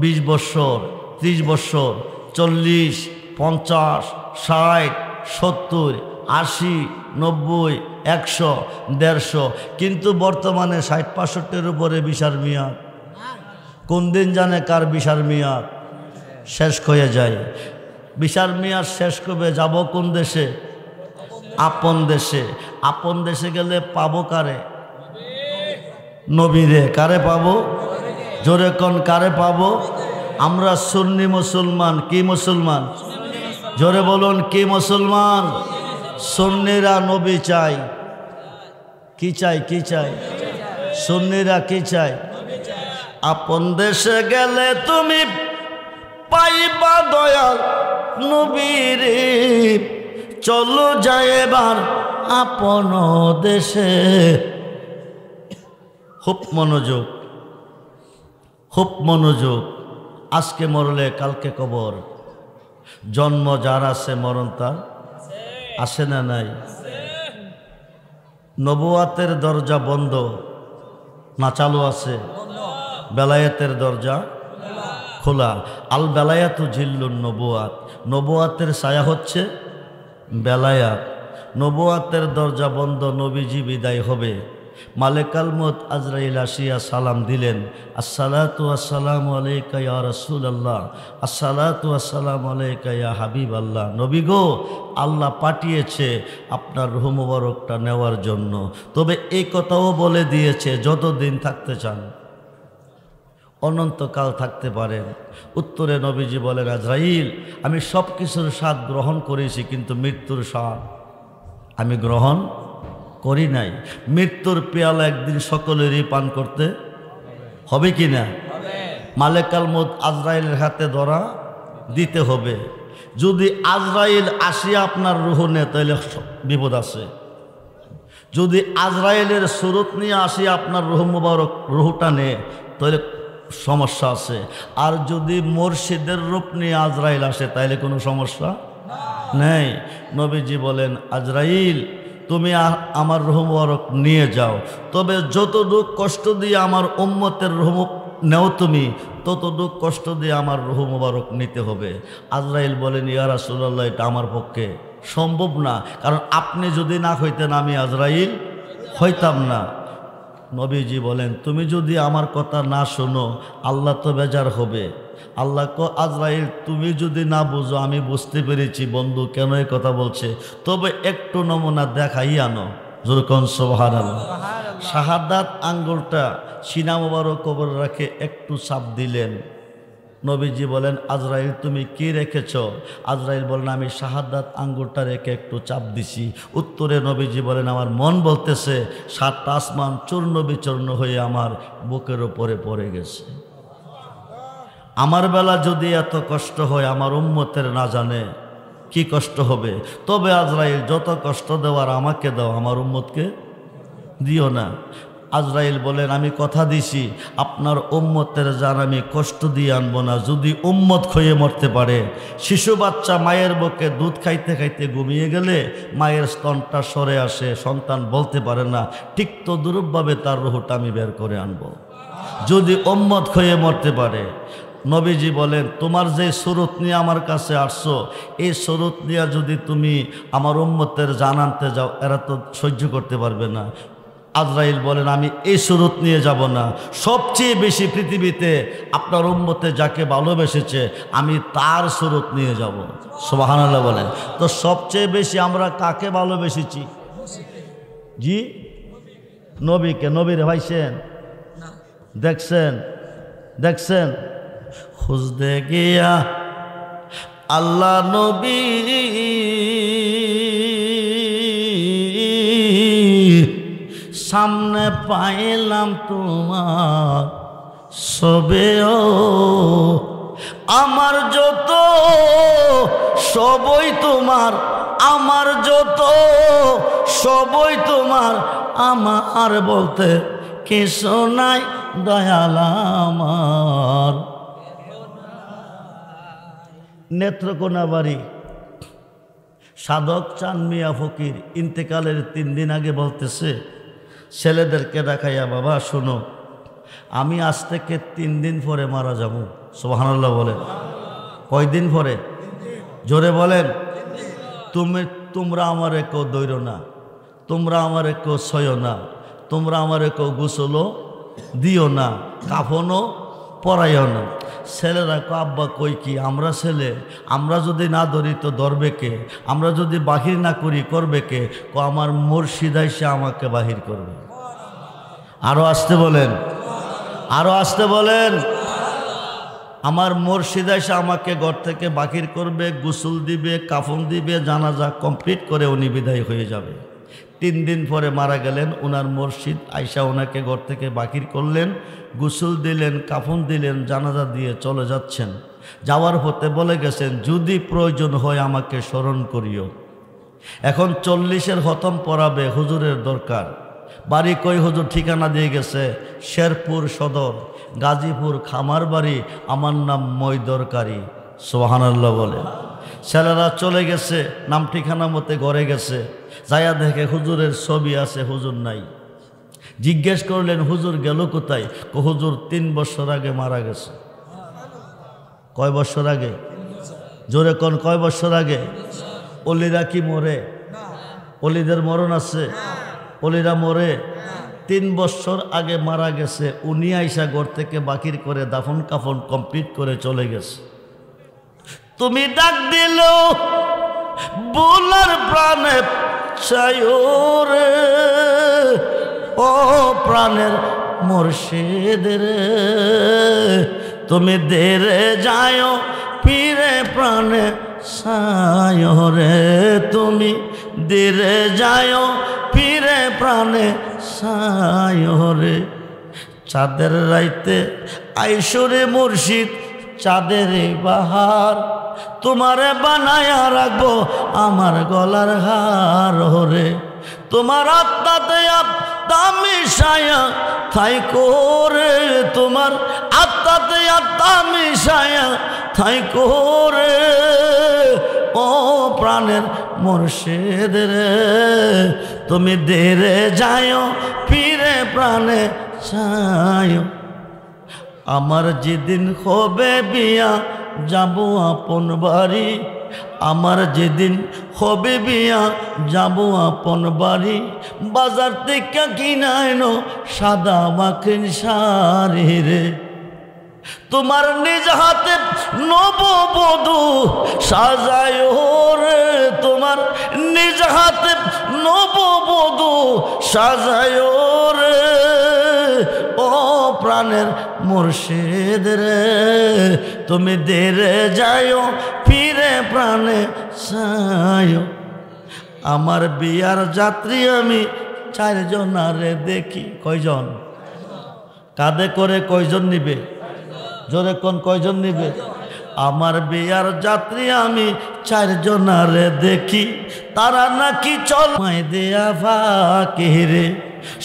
20 বৎসর, 30 বৎসর, 40, 50, 60, 70, 80, 90, 100, 150। কিন্তু বর্তমানে 60-65 উপরে ভিসার মেয়াদ। কোন দিন জানে কার ভিসার মেয়াদ শেষ হয়ে যায়। ভিসার মেয়াদ শেষ করবে, যাব কোন দেশে? আপন দেশে। আপন দেশে গেলে পাবো কারে? নবীরে। কারে পাবো? জোরে কোন কারে পাবো? আমরা সুন্নি মুসলমান। কি মুসলমান? জোরে বলুন কি মুসলমান? সুন্নিরা নবী চাই। কি চাই? কি চাই? সুন্নিরা কি চাই? আপন দেশে গেলে তুমি পাইবা দয়াল নবীরে, চলো যায় এবার আপন দেশে। খুব মনোযোগ, খুব মনোযোগ। আজকে মরলে কালকে কবর। জন্ম যার আছে মরণ তার আছে না নাই? নবুয়াতের দরজা বন্ধ না চালু আছে? বেলায়েতের দরজা খোলা। আল বেলায়াতু জিল্লুন নবুয়াত। নবুয়াতের ছায়া হচ্ছে বেলায়াত। নবুয়াতের দরজা বন্ধ, নবীজি বিদায় হবে। মালেকাল মউত আজরাইল আসিয়া সালাম দিলেন, আসসালাতু আসসালামু আলাইকা ইয়া রাসূলুল্লাহ, আসসালাতু আসসালামু আলাইকা ইয়া হাবিবাল্লাহ। নবী গো, আল্লাহ পাঠিয়েছে আপনার রূহ মুবারকটা নেওয়ার জন্য। তবে এই কথাও বলে দিয়েছে যতদিন থাকতে চান অনন্তকাল থাকতে পারেন। উত্তরে নবীজি বলেন, আজরাইল, আমি সব কিছুর স্বাদ গ্রহণ করেছি, কিন্তু মৃত্যুর স্বাদ আমি গ্রহণ করি নাই। মৃত্যুর পেয়ালা একদিন সকলেরই পান করতে হবে কি না? মালেকাল মউত আজরাইলের হাতে ধরা দিতে হবে। যদি আজরাইল আসিয়া আপনার রূহ নেয় তাহলে বিপদ আছে। যদি আজরাইলের সুরত নিয়ে আসিয়া আপনার রূহ মুবারক রূহটা নেয় তাহলে সমস্যা আছে। আর যদি মুর্শিদের রূপ নিয়ে আজরাইল আসে তাহলে কোনো সমস্যা নেই। নবীজি বলেন, আজরাইল, তুমি আমার রূহ মুবারক নিয়ে যাও, তবে যতটুক কষ্ট দিয়ে আমার উম্মতের রূহ নেও তুমি, ততটুক কষ্ট দিয়ে আমার রূহ মুবারক নিতে হবে। আজরাইল বলেন, ইয়া রাসূলুল্লাহ, এটা আমার পক্ষে সম্ভব না, কারণ আপনি যদি না হইতেন আমি আজরাইল হইতাম না। নবীজি বলেন, তুমি যদি আমার কথা না শোনো আল্লাহ তো বেজার হবে। আল্লাহ আজরাইল, তুমি যদি না বুঝো আমি বুঝতে পেরেছি বন্ধু কেন এই কথা বলছে, তবে একটু নমুনা দেখাই আনো। যেরকম সুবহানাল্লাহ। শাহাদাত আঙ্গুলটা সিনা মুবারক কবর রাখে একটু চাপ দিলেন। নবীজি বলেন, আজরাইল তুমি কি রেখেছ? আজরাইল বলেন, আমি শাহাদাত আঙ্গুলটা রেখে একটু চাপ দিছি। উত্তরে নবীজি বলেন, আমার মন বলতেছে 7টা আসমান চূর্ণ বিচূর্ণ হয়ে আমার বুকের ওপরে পড়ে গেছে। আমার বেলা যদি এত কষ্ট হয় আমার উম্মতের না জানে কি কষ্ট হবে। তবে আজরাইল, যত কষ্ট দেওয়ার আমাকে দাও, আমার উম্মতকে দিও না। আজরাইল বলেন, আমি কথা দিছি আপনার উম্মতের জান আমি কষ্ট দিয়ে আনবো না। যদি উম্মত ক্ষয়ে মরতে পারে, শিশু বাচ্চা মায়ের বুকে দুধ খাইতে খাইতে ঘুমিয়ে গেলে মায়ের স্তনটা সরে আসে, সন্তান বলতে পারে না, ঠিক তো দুরূপভাবে তার রূহটা আমি বের করে আনবো যদি উম্মত ক্ষয়ে মরতে পারে। নবীজি বলেন, তোমার যে সুরত নিয়ে আমার কাছে আসছো, এই সুরত নিয়ে যদি তুমি আমার উম্মতের জান আনতে যাও, এরা তো সহ্য করতে পারবে না। আজরাইল বলেন, আমি এই সুরত নিয়ে যাব না। সবচেয়ে বেশি পৃথিবীতে আপনার উম্মতে যাকে ভালোবেসেছে আমি তার সুরত নিয়ে যাব। সুবহানাল্লাহ বলেন। তো সবচেয়ে বেশি আমরা কাকে ভালোবেসেছি? জি, নবীকে। নবীরে ভাইছেন? দেখছেন? দেখছেন? খুঁজতে গিয়া আল্লাহ নবী সামনে পাইলাম তোমার সবেও, আমার যত সবই তোমার, আমার যত সবই তোমার, আমার বলতে কিছু নাই দয়াল আমার। নেত্রকোনা বাড়ি সাধক চাঁদ মিয়া ফকির ইন্তেকালের 3 দিন আগে বলতেছে ছেলেদেরকে দেখাইয়া, বাবা শোনো, আমি আজ থেকে 3 দিন পরে মারা যাব। সুবহানাল্লাহ বলেন। কয়দিন পরে? জোরে বলেন। তোমরা আমারে কেউ দৈর না, তোমরা আমারে কেউ ছয় না, তোমরা আমারে কেউ গোসলও দিও না, কাফনও পরাইও না। ছেলেরা কো, আব্বা কই কি, আমরা ছেলে, আমরা যদি না ধরি তো ধরবে কে? আমরা যদি বাহির না করি করবে কে? কো, আমার মুর্শিদ এসে আমাকে বাহির করবে। আরো আসতে বলেন, আরো আসতে বলেন। আমার মুর্শিদ এসে আমাকে ঘর থেকে বাকির করবে, গোসল দিবে, কাফন দিবে, জানাজা কমপ্লিট করে উনি বিদায় হয়ে যাবে। 3 দিন পরে মারা গেলেন। ওনার মুর্শিদ আয়সা ওনাকে ঘর থেকে বাকির করলেন, গোসল দিলেন, কাফন দিলেন, জানাজা দিয়ে চলে যাচ্ছেন। যাওয়ার পথে বলে গেছেন, যদি প্রয়োজন হয় আমাকে স্মরণ করিও। এখন 40-এর খতম পড়াবে, হুজুরের দরকার। বাড়ি কই হুজুর? ঠিকানা দিয়ে গেছে শেরপুর সদর, গাজীপুর খামার বাড়ি, আমার নাম মৈদরকারী। সুবহানাল্লাহ বলে। ছেলেরা চলে গেছে, নাম ঠিকানা মতে ঘরে গেছে। যায়া দেখে হুজুরের ছবি আছে, হুজুর নাই। জিজ্ঞেস করলেন, হুজুর গেল কোথায়? হুজুর 3 বছর আগে মারা গেছে। কয় বছর আগে? জোরে কোন, কয় বছর আগে? অলিরা কি মরে? অলিদের মরণ আছে? অলিরা মরে? 3 বছর আগে মারা গেছে। উনি আইসা ঘর থেকে বাকির করে দাফন কাফন কমপ্লিট করে চলে গেছে। তুমি ডাক দিল বোলার প্রাণে চায়রে, ও প্রাণের মুর্শিদ রে, তুমি দেরে যায় ফিরে প্রাণে সায়রে, তুমি দেরে যায় ফিরে প্রাণে সায়রে। চাঁদের রাইতে আইসরে মুর্শিদ, চাঁদের বাহার, তোমারে বানায়া রাখবো আমার গলার হার রে। তোমার আত্মাতে আত্মা মিশায়া থাই করে, তোমার আত্মাতে আত্মা মিশায়া থাই করে, ও প্রাণের মুর্শিদ রে, তুমি দেরে যায় ফিরে প্রাণে চায়। আমার যেদিন হবে বিয়া যাব আপন বাড়ি, আমার যেদিন হবে বিয়া যাব আপন বাড়ি, বাজার থেকে কিনাইনো সাদা মাখিন শাড়ি রে। তোমার নিজ হাতে নববধূ সাজায় রে, তোমার নিজ হাতে নববধূ সাজায় রে, ও প্রাণের মুর্শিদ রে, তুমি দেরে যায় ফিরে প্রাণে চায়। আমার বিয়ার যাত্রী আমি 4 জনারে দেখি। কয়জন? কাঁধে করে কয়জন নিবে? জোরে কোন, কয়জন নিবে? আমার বিয়ার যাত্রী আমি 4 জনারে দেখি, তারা নাকি চল মাই দেয়া ফাঁকে রে।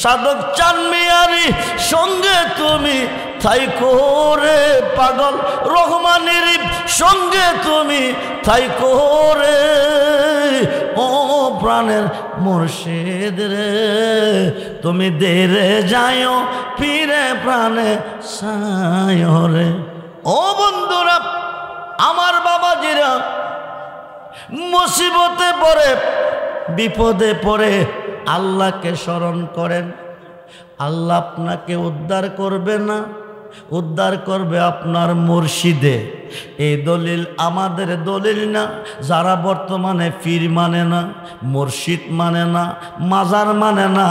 সাধক চান মিয়ারি সঙ্গে তুমি থাই করে, পাগল রহমানের সঙ্গে তুমি থাই করে, ও প্রাণের মুর্শিদ রে, তুমি দেরে যায় ফিরে প্রাণে সায় রে। ও বন্ধুরা, আমার বাবাজিরা মুসিবতে পড়ে, বিপদে পড়ে আল্লাহকে স্মরণ করেন। আল্লাহ আপনাকে উদ্ধার করবে না, উদ্ধার করবে আপনার মুর্শিদে। এই দলিল আমাদের দলিল না। যারা বর্তমানে পীর মানে না, মুর্শিদ মানে না, মাজার মানে না,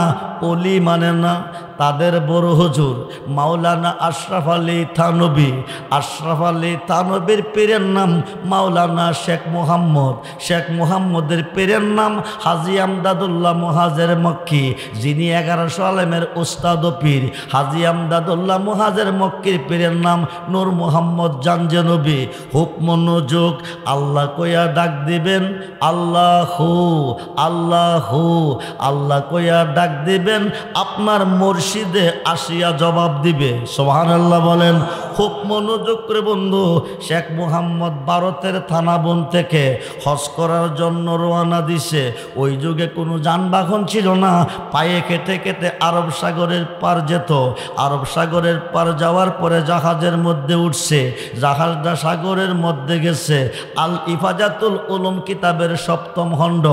অলি মানে না, তাদের বড় হুজুর মাওলানা আশরাফ আলী থানবী। আশরাফ আলী থানবীর পীরের নাম মাওলানা শেখ মুহাম্মদ। শেখ মুহাম্মদের পীরের নাম হাজি আমদাদুল্লাহ মুহাজের মক্কি, যিনি 1100 আলেমের উস্তাদ ও পীর। হাজি আমদাদুল্লাহ মুহাজের মক্কির পীরের নাম নূর মোহাম্মদ জানজনবী। হুক মনোযোগ, আল্লাহ কইয়া ডাক দিবেন, আল্লাহু আল্লাহু, আল্লাহ কইয়া ডাক দিবেন, আপনার মুর্শিদে আসিয়া জবাব দিবে। সুবহানাল্লাহ বলেন। খুব মনোযোগ করে বন্ধু, শেখ মুহাম্মদ ভারতের থানাবন থেকে হজ করার জন্য রওনা দিছে। ওই যুগে কোনো যানবাহন ছিল না, পায়ে কেটে কেটে আরব সাগরের পার যেত। আরব সাগরের পার যাওয়ার পরে জাহাজের মধ্যে উঠছে, জাহাজটা সাগরের মধ্যে গেছে। আল ইফাজাতুল উলুম কিতাবের 7ম খণ্ড,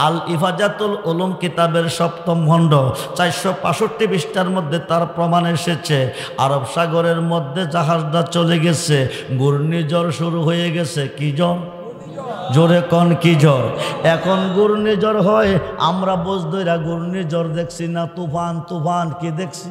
আল ইফাজাতুল উলুম কিতাবের 7ম খণ্ড 465 পৃষ্ঠার মধ্যে তার প্রমাণ এসেছে। আরব সাগরের মধ্যে জাহাজটা চলে গেছে, ঘূর্ণিঝড় শুরু হয়ে গেছে। কি ঝড়? জোরে কন, কি ঝড়? এখন ঘূর্ণিঝড় হয়, আমরা বোঝ ধইরা ঘূর্ণিঝড় দেখছি না, তুফান তুফান কি দেখছি?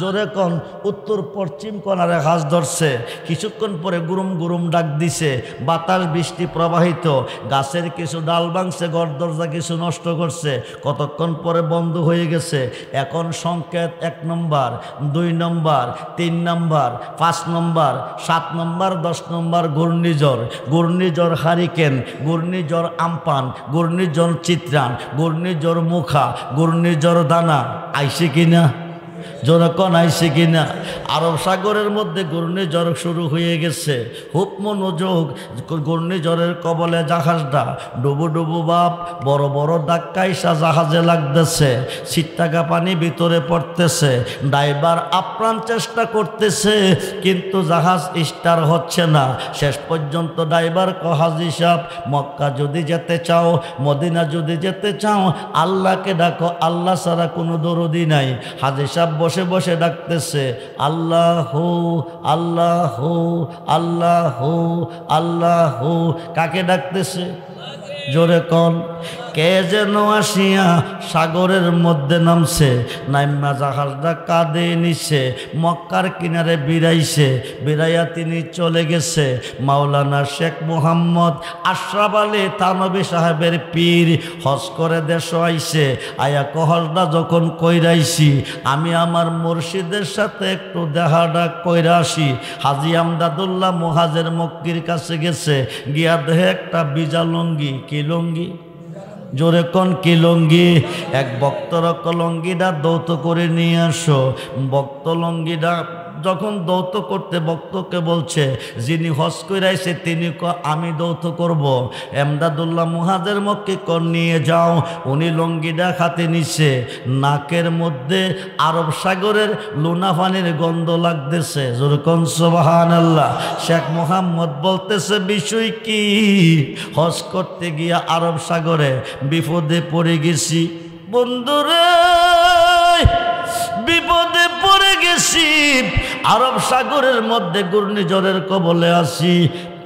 জোরে কোন উত্তর পশ্চিম কোণারে হাঁস ধরছে, কিছুক্ষণ পরে গুরুম গুরুম ডাক দিছে, বাতাস বৃষ্টি প্রবাহিত, গাছের কিছু ডাল ভাঙছে, ঘর দরজা কিছু নষ্ট করছে, কতক্ষণ পরে বন্ধ হয়ে গেছে। এখন সংকেত 1 নম্বর, 2 নম্বর, 3 নম্বর, 5 নম্বর, 7 নম্বর, 10 নম্বর ঘূর্ণিঝড়, ঘূর্ণিঝড় হারিকেন, ঘূর্ণিঝড় আমপান, ঘূর্ণিঝড় চিত্রান, ঘূর্ণিঝড় মুখা, ঘূর্ণিঝড় দানা। আইসে কিনা? যখন আইসে কিনা? আরব সাগরের মধ্যে ঘূর্ণিঝড় শুরু হয়ে গেছে। খুব মনোযোগ, ঘূর্ণিঝড়ের কবলে জাহাজটা ডুবু ডুবু বাপ, বড় বড় ধাক্কাইসা জাহাজে লাগতেছে, ছিট্টাকা পানি ভিতরে পড়তেছে, ড্রাইভার আপ্রাণ চেষ্টা করতেছে কিন্তু জাহাজ স্টার হচ্ছে না। শেষ পর্যন্ত ড্রাইভার হাজী সাহেব, মক্কা যদি যেতে চাও, মদিনা যদি যেতে চাও, আল্লাহকে ডাকো, আল্লাহ ছাড়া কোনো দরদি নাই। হাজী সাহেব বসে বসে ডাকতেছে, আল্লাহ আল্লাহ আল্লাহ আল্লাহ। কাকে ডাকতেছে? জোরে কন। কে যেন আসিয়া সাগরের মধ্যে নামছে, নাইমা জাহাজটা কাঁদে নিছে, মক্কার কিনারে বিরাইছে, বিরাইয়া তিনি চলে গেছে। মাওলানা শেখ মোহাম্মদ আশরাফ আলী থানভী সাহেবের পীর হজ করে দেশ আইছে। আয়া কহজটা যখন কইরাইছি, আমি আমার মুর্শিদের সাথে একটু দেহাটা কইরা আসি। হাজী আমদাদুল্লাহ মুহাজের মক্কির কাছে গেছে, গিয়া দেহে একটা বিজা লঙ্গি। কি লঙ্গি? জোরে কোন কি লঙ্গি? এক ভক্তর লঙ্গিটা দৌত করে নিয়ে আসো। ভক্ত লঙ্গিটা যখন দৌত করতে ভক্তকে বলছে, যিনি হজ কইরাইছে তিনি আমি দৌত করব। এমদাদুল্লাহ মুহাজের মক্কি কর নিয়ে যাও। উনি লঙ্গিটা খাতে নিছে, নাকের মধ্যে আরব সাগরের লুনা পানির গন্ধ লাগতেছে। যেরকম সুবহানাল্লাহ। শেখ মোহাম্মদ বলতেছে, বিষয় কি? হজ করতে গিয়া আরব সাগরে বিপদে পড়ে গেছি বন্ধুরে, বিপদে পড়ে গেছি। আরব সাগরের মধ্যে ঘূর্ণিঝড়ের কবলে আছি,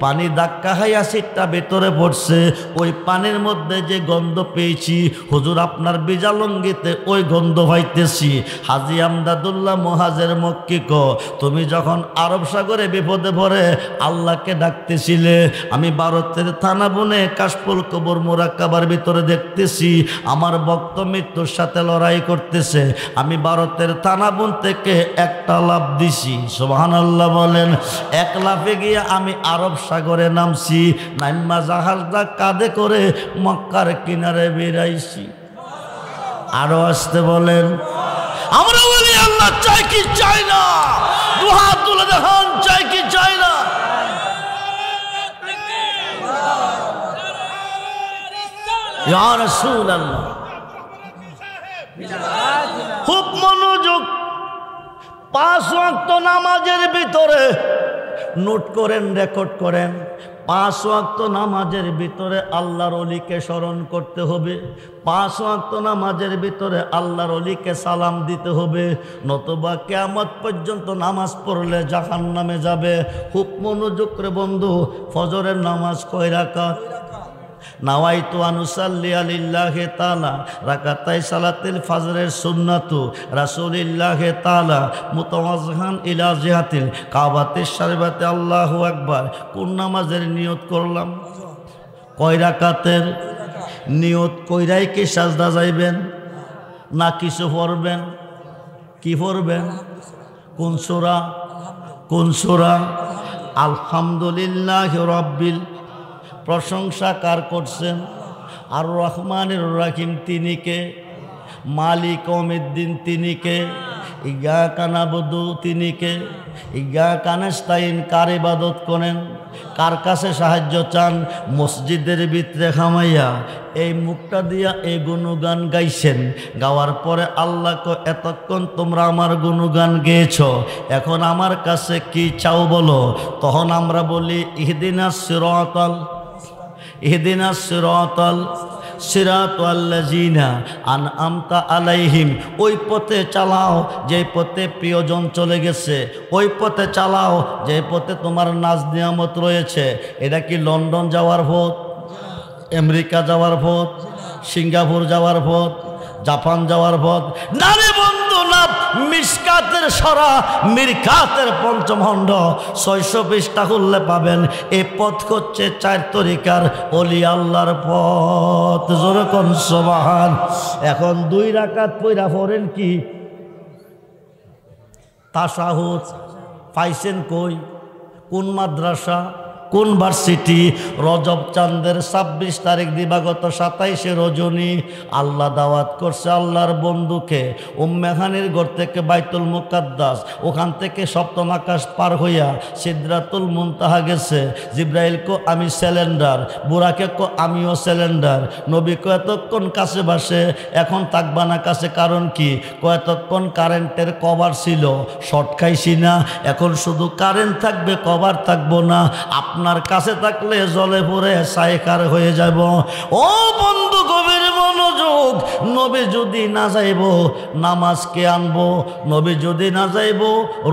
পানি ধাক্কা খাইয়া সিটটা ভেতরে পড়ছে। ওই পানির মধ্যে যে গন্ধ পেয়েছি, হুজুর আপনার বিজালঙ্গিতে ওই গন্ধ পাইতেছি। হাজী আমদাদুল্লাহ মুহাজের মক্কি কো, তুমি যখন আরব সাগরে বিপদে পড়ে আল্লাহকে ডাকতেছিলে, আমি ভারতের থানা বনে কাশফুল কবর মোরাক্কাবার ভিতরে দেখতেছি আমার ভক্ত মৃত্যুর সাথে লড়াই করতেছে। আমি ভারতের থানা বন থেকে একটা লাফ দিছি। সুবহানাল্লাহ বলেন। এক লাফে গিয়ে আমি আরব সাগরে নামছি, নাইমা জাহাজটা কাঁধে করে মক্কার কিনারে বেরাইছি। আরো আসতে বলেন। আমরা বলি আল্লাহ চাই কি চাই না? দুহাত তুলে দেখান, চাই কি চাই না? ইয়া রাসূলুল্লাহ, খুব মনোযোগ। 5 ওয়াক্ত নামাজের ভিতরে নোট করেন, রেকর্ড করেন। 5 ওয়াক্ত নামাজের ভিতরে আল্লাহর ওলিকে স্মরণ করতে হবে। 5 ওয়াক্ত নামাজের ভিতরে আল্লাহর ওলিকে সালাম দিতে হবে, নতুবা কিয়ামত পর্যন্ত নামাজ পড়লে জাহান্নামে যাবে। খুব মনোযোগ করে বন্ধু, ফজরের নামাজ কয় রাকাত? নাওয়াইতু আনুসাল্লি আলিল্লাহি তাআলা রাকাতাই সালাতিল ফজরের সুন্নাতু রাসূলিল্লাহি তাআলা মুতাওয়াজ্জিহান ইলা জিহাতিল কাবাতিশ শরীফাতে আল্লাহু আকবার। কোন নামাজের নিয়ত করলাম? কয় রাকাতের? নিয়ত কইরাই কি সাজদা যাইবেন না কিছু পড়বেন? কি পড়বেন? কোন সূরা? কোন সূরা? আলহামদুলিল্লাহি রাব্বিল। প্রশংসা কার করছেন? আর রহমানির রহিম তিনি কে? মালিক ইয়াউমিদ্দিন তিনি কে? ইয়াকা নাবুদু তিনি কে? ইয়াকা নাস্তাইন। কার ইবাদত করেন? কার কাছে সাহায্য চান? মসজিদের ভিতরে খামাইয়া এই মুখটা দিয়া এই গুণগান গাইছেন। গাওয়ার পরে আল্লাহ কো, এতক্ষণ তোমরা আমার গুণগান গেয়েছ, এখন আমার কাছে কি চাও বলো। তখন আমরা বলি ইহদিনাস সিরাতাল, ইহদিনাস সিরাতাল সিরাতাল্লাযিনা আনআমতা আলাইহিম। ওই পথে চালাও যে পথে প্রিয়জন চলে গেছে, ওই পথে চালাও যে পথে তোমার নাজ নিয়ামত রয়েছে। এটা কি লন্ডন যাওয়ার পথ, আমেরিকা যাওয়ার পথ, সিঙ্গাপুর যাওয়ার পথ, জাপান যাওয়ার পথ? না রে বন্ধু, না। মিশকাতের সরা মিরকাতের পঞ্চম খণ্ড 600 পৃষ্ঠা খুললে পাবেন। এই পথ হচ্ছে 4 তরিকার ওলি আল্লাহর পথ। জোরে কোন সুবহান। এখন 2 রাকাত পড়া পড়েন কি তাশাহুদ পাইছেন কই, কোন মাদ্রাসা, কোন ভার্সিটি? রজব চাঁদের 26 তারিখ দিবাগত 27শে রজনী আল্লাহ দাওয়াত করছে আল্লাহর বন্ধুকে উম্মেহানির ঘর থেকে বাইতুল মুকাদ্দাস, ওখান থেকে সপ্তম আকাশ পার হইয়া সিদরাতুল মুনতাহা গেছে। জিব্রাইল কো আমি সিলিন্ডার, বুরাকে কো আমিও সিলিন্ডার। নবী কো এতক্ষণ কাছে বাসে, এখন থাকবা না কাছে, কারণ কি? কো এতক্ষণ কারেন্টের কভার ছিল, শর্ট খাইছি না, এখন শুধু কারেন্ট থাকবে, কভার থাকবো না। আপনার কাছে থাকলে জলে পড়ে সাইকার হয়ে যাব। ও বন্ধু গভীর মনোযোগ। নবী যদি না যাইব নামাজ কে আনবো? নবী যদি না যাইব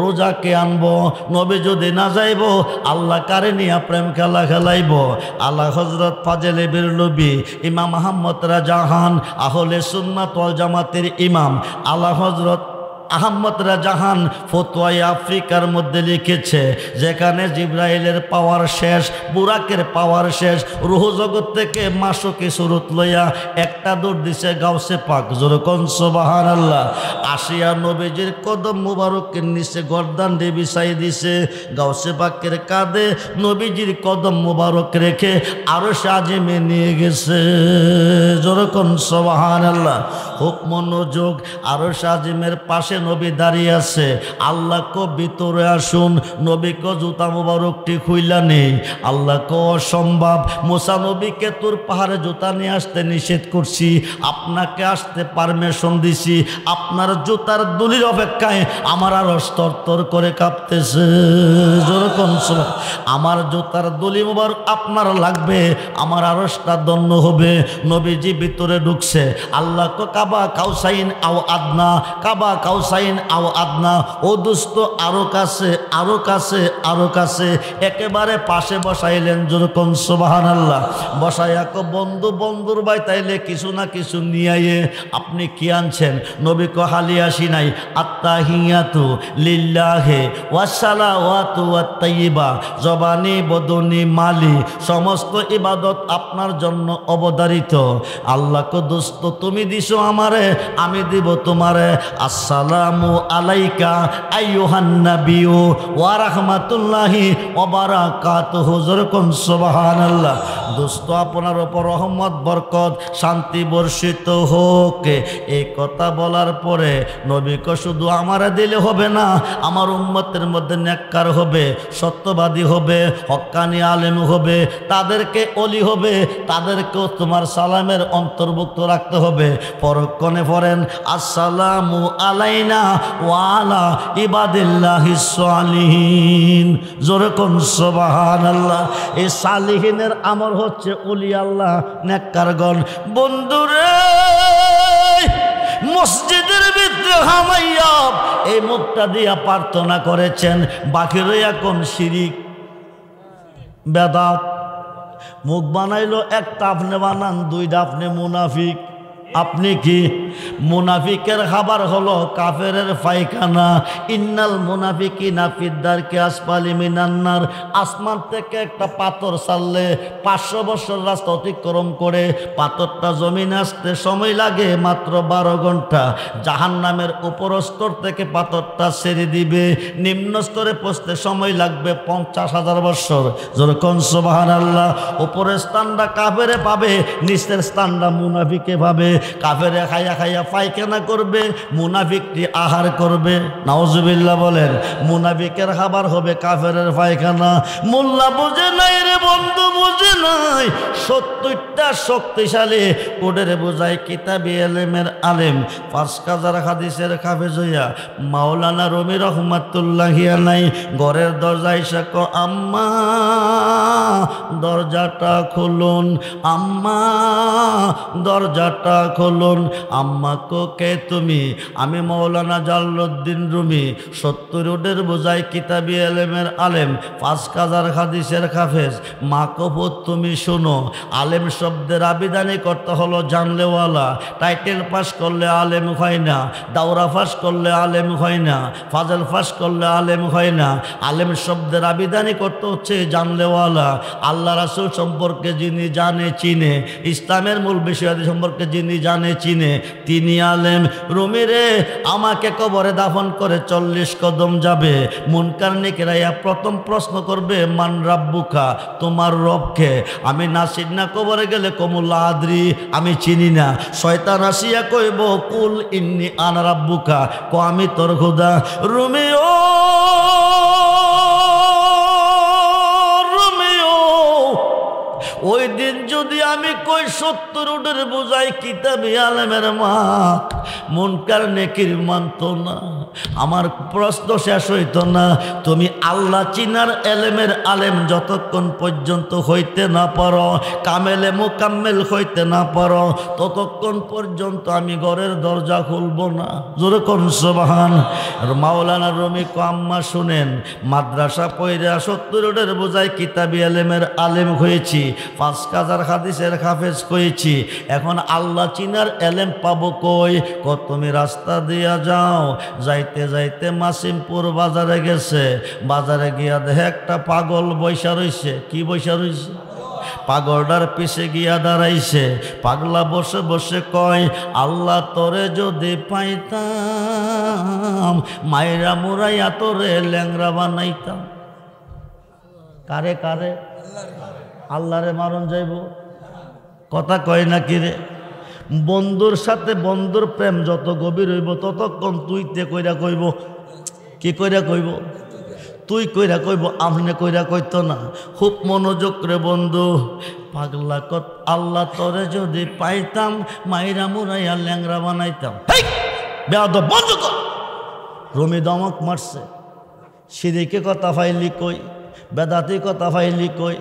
রোজা কে আনবো? নবী যদি না যাইব আল্লাহ কারে নিয়া প্রেম খেলা খেলাইব? আল্লাহ হযরত ফাজলে বেরলবি ইমাম আহমদ রাজাহান আহলে সুন্নাত ওয়াল জামাতের ইমাম আল্লাহ হযরত আহমদ রাজাহান ফতোয়ায়ে আফ্রিকার মধ্যে লিখেছে, যেখানে জিব্রাইলের পাওয়ার শেষ, বুরাকের পাওয়ার শেষ, রূহ জগৎ থেকে মাসুকি সুরত লইয়া একটা দৌড় দিছে গাউসে পাক। জোরে কোন সুবহানাল্লাহ। আসিয়া নবীজির কদম মুবারকের নিচে গর্দান দিয়ে বিছাই দিছে, গাউসে পাকের কাঁধে নবীজির কদম মুবারক রেখে আরো সাজিমে নিয়ে গেছে। জোরে কোন সুবহানাল্লাহ। খুব মনোযোগ। আরো সাজিমের পাশে নবী দাঁড়িয়ে আছে। আল্লাহ কো ভিতরে আসুন, নবী কো জুতা মুবারকটি খুইলা নেই। আল্লাহ কো অসম্ভব, মুসা নবীকে তোর পাহাড়ে জুতা নিয়ে আসতে নিষেধ করছি, আপনাকে আসতে পারমিশন দিছি। আপনার জুতার দুলির অপেক্ষায় আমার আরো স্তরতর করে কাঁপতেছে। যেরকম আমার জুতার দুলি মুবারক আপনার লাগবে, আমার আরশটা দন্য হবে। নবীজি ভিতরে ঢুকছে। আল্লাহ কো কাবা কাউসাইন আও আদনা, কাবা কাউসাইন আও আদনা। ও দোস্ত আরো কাছে, আরো কাছে, আরো কাছে, একেবারে পাশে বসাইলেন। যেরকম সুবহানাল্লাহ। বসাইয়া কো বন্ধু, বন্ধুর ভাই তাইলে কিছু না কিছু নিয়ে আপনি কি আনছেন? নবী কো হালি আসি নাই। আত্তাহিয়াতু লিল্লাহি ওয়াসসালাওয়াতু ওয়াত-তাইয়্যিবা, জবানি বদনি মালি, সমস্ত ইবাদত আপনার জন্য অবধারিত। আল্লাহ কো দোস্ত তুমি দিছো আমারে, আমি দিব তোমারে। আসসালামু আলাইকা আইয়ুহান নাবিয়্যু ওয়া রাহমাতুল্লাহি ওয়া বারাকাতুহু। যেরকম সুবহানাল্লাহ। দোস্ত আপনার উপর রহমত বরকত শান্তি বর্ষিত হোক। এই কথা বলার পরে নবী কো শুধু আমারে দিলে হবে না, আমার উম্মতের মধ্যে নেককার হবে, সত্যবাদী হবে, হক্কানি আলেম হবে, তাদেরকে ওলি হবে, তাদেরকেও তোমার সালামের অন্তর্ভুক্ত রাখতে হবে। পরক্ষণে পড়েন আসসালামু আলাইনা ওয়া আলা ইবাদিল্লাহিস সালিহিন। জোরে কোন সুবহানাল্লাহ। এই সালিহিনের আমল হচ্ছে ওলি আল্লাহ, নেককারগণ। বন্ধুরে মসজিদের ভিতরে হামাইয়া এই মুখটা দিয়া প্রার্থনা করেছেন, বাকি রইয়া কোন শিরিক বেদাত। মুখ বানাইলো একটা, আপনি বানান দুইটা, আপনি মুনাফিক। আপনি কি? মুনাফিকের খাবার হলো কাফেরের পায়খানা। ইন্নাল মুনাফিকিনা ফিদ দারকি আসফালি মিনান নার। আসমান থেকে একটা পাথর ছাড়লে 500 বছর রাস্তা অতিক্রম করে পাথরটা জমিনে আসতে সময় লাগে মাত্র 12 ঘন্টা। জাহান্নামের উপর স্তর থেকে পাথরটা ছেড়ে দিবে, নিম্ন স্তরে পৌঁছতে সময় লাগবে 50,000 বছর। যেরকম সুবহানাল্লাহ। উপরের স্থানটা কাফেরে পাবে, নিচের স্থানটা মুনাফিকে পাবে। কাফেরে খাইয়া খাইয়া পায়খানা করবে, মুনাফিকটি আহার করবে। নাউজুবিল্লাহ বলেন। মুনাফিকের খাবার হবে কাফেরের পায়খানা। মোল্লা বুঝে নাই রে বন্ধু, বুঝে নাই। 70টা শক্তিশালী কোডের বোঝায় কিতাবি এলেমের আলেম, 5000 হাদিসের হাফেজ হইয়া মাওলানা রুমি রহমাতুল্লাহি আলাইহি ঘরের দরজায় এসে কো আম্মা দরজাটা খুলুন, আম্মা দরজাটা খুলুন। আম্মা কো কে তুমি? আমি মৌলানা জালালউদ্দিন রুমি, 70 রোডের বোঝাই কিতাবি এলেমের আলেম, 5000 হাদিসের হাফেজ। মা কো পুত তুমি শোনো, আলেম শব্দের আবিধানিক করতে হলো জানলেওয়ালা। টাইটেল পাস করলে আলেম হয় না, দাওরা পাস করলে আলেম হয় না, ফাজল পাস করলে আলেম হয় না। আলেম শব্দের আবিধানিক করতে হচ্ছে জানলেওয়ালা। আল্লাহ রাসূল সম্পর্কে যিনি জানে চিনে, ইসলামের মূল বিষয়াদি সম্পর্কে যিনি জানে চিনে, তিনি আলেম। রুমি রে, আমাকে কবরে দাফন করে 40 কদম যাবে, মুনকার নেকিরাইয়া প্রথম প্রশ্ন করবে মান রাব্বুকা, তোমার রবকে? আমি নাসির না কবরে গেলে কমুল আদ্রি, আমি চিনি না। শয়তান আসিয়া কইব কুল ইন্নি আনা রাব্বুকা, ক আমি তোর খোদা। রুমিও ওই দিন যদি আমি কই 70 রোডের বোঝাই কিতাবি আলেমের মা, মুনকার নেকির মানত না, আমার প্রশ্ন শেষ হইত না। তুমি আল্লাহ চিনার এলেমের আলেম যতক্ষণ পর্যন্ত হইতে না পারো, কামেলে মুকাম্মেল হইতে না পারো, ততক্ষণ পর্যন্ত আমি ঘরের দরজা খুলব না। জোরে কোন সুবহান। আর মাওলানা রুমি কো আম্মা শুনেন, মাদ্রাসা পয়রা 70 রোডের বোঝাই কিতাবি এলেমের আলেম হয়েছি, 5000 হাদিসের হাফেজ হয়েছি, এখন আল্লাহ চিনার এলেম পাবো কই? কত তুমি রাস্তা দিয়া যাও, যাইতে যাইতে মাসিমপুর বাজারে গেছে, বাজারে গিয়া দেখে একটা পাগল বৈশা রইছে। কি বৈশা রইছে? পাগলটার পিছে গিয়া দাঁড়াইছে। পাগলা বসে বসে কয়, আল্লাহ তোরে যদি পাইতাম, মাইরা মুরাইয়া তোরে ল্যাংরা বানাইতাম। কারে কারে? আল্লাহরে মারণ যাইব? কথা কয় না কিরে? বন্ধুর সাথে বন্ধুর প্রেম যত গভীর হইব ততক্ষণ তুইতে কইরা কইব। কি কইরা কইব? তুই কইরা কইব, আমনে কইরা কইতো না। খুব মনোযোগ রে বন্ধু। পাগলা কত, আল্লাহ তোরে যদি পাইতাম, মাইরা মুরাইয়া ল্যাংরা বানাইতাম। বেয়াদব, বন্ধ কর। রুমি দমক মারছে। সিদিকে কথা ফাইলি কই, বেদাতি কথা ফাইলি কই,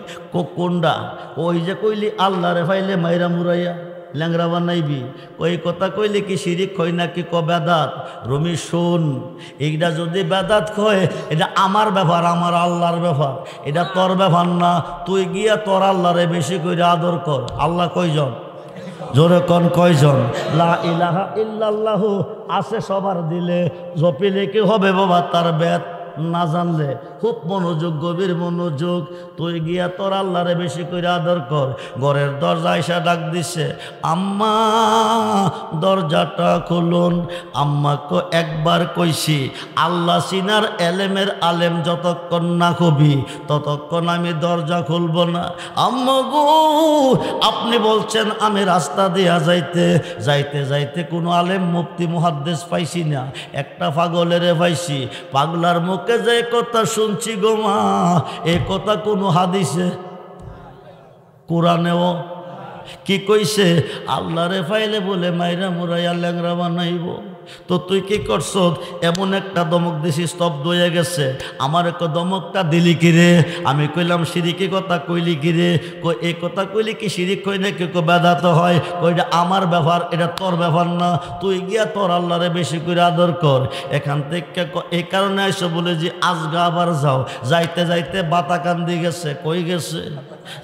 কোনডা? ওই যে কইলি আল্লাহরে ফাইলে মাইরা মুরাইয়া ল্যাংরা বানাইবি, ওই কথা কইলে কি শিরিক হয় নাকি ক বেদাত? রুমি শোন, এইটা যদি বেদাত কয়, এটা আমার ব্যাপার, আমার আল্লাহর ব্যাপার, এটা তোর ব্যাপার না। তুই গিয়া তোর আল্লাহরে বেশি করে আদর কর। আল্লাহ কয়জন? জোরে কোন কয়জন? লা ইলাহা ইল্লাল্লাহু আছে সবার দিলে, জপিলে কি হবে বাবা তার বেদ না জানলে? খুব মনোযোগ, গভীর মনোযোগ। তুই গিয়া তোর আল্লাহরে বেশি করে আদর কর। ঘরের দরজা এসে ডাক দিছে, আম্মা দরজাটা খুলুন। আম্মাকে একবার কইছি, আল্লাহ সিনার এলেমের আলেম যতক্ষণ না কবি ততক্ষণ আমি দরজা খুলব না। আম্মা গো, আপনি বলছেন আমি রাস্তা দিয়া যাইতে যাইতে যাইতে কোনো আলেম মুফতি মুহাদ্দিস পাইছি না, একটা পাগলেরে পাইছি। পাগলার মুখে যে কথা শুনছি গো মা, এ কথা কোনো হাদিসে কোরআনেও কি কইছে? আল্লাহরে ফাইলে বলে মাইরা মুরাইয়া ল্যাংরা বানাইব। তো তুই কি করছ? এমন একটা দমক দিছি, স্তব্ধ হয়ে গেছে। আমার এক দমকটা দিলি কিরে? আমি কইলাম শিরিকি কথা কইলি কিরে? কই এই কথা কইলি কি শিরিক কই নাকি বেদাত হয়? কই এটা আমার ব্যাপার, এটা তোর ব্যাপার না। তুই গিয়া তোর আল্লাহরে বেশি করে আদর কর। এখান থেকে এই কারণে আইসো বলে যে আজগা আবার যাও। যাইতে যাইতে বাতাকান্দি গেছে। কই গেছে?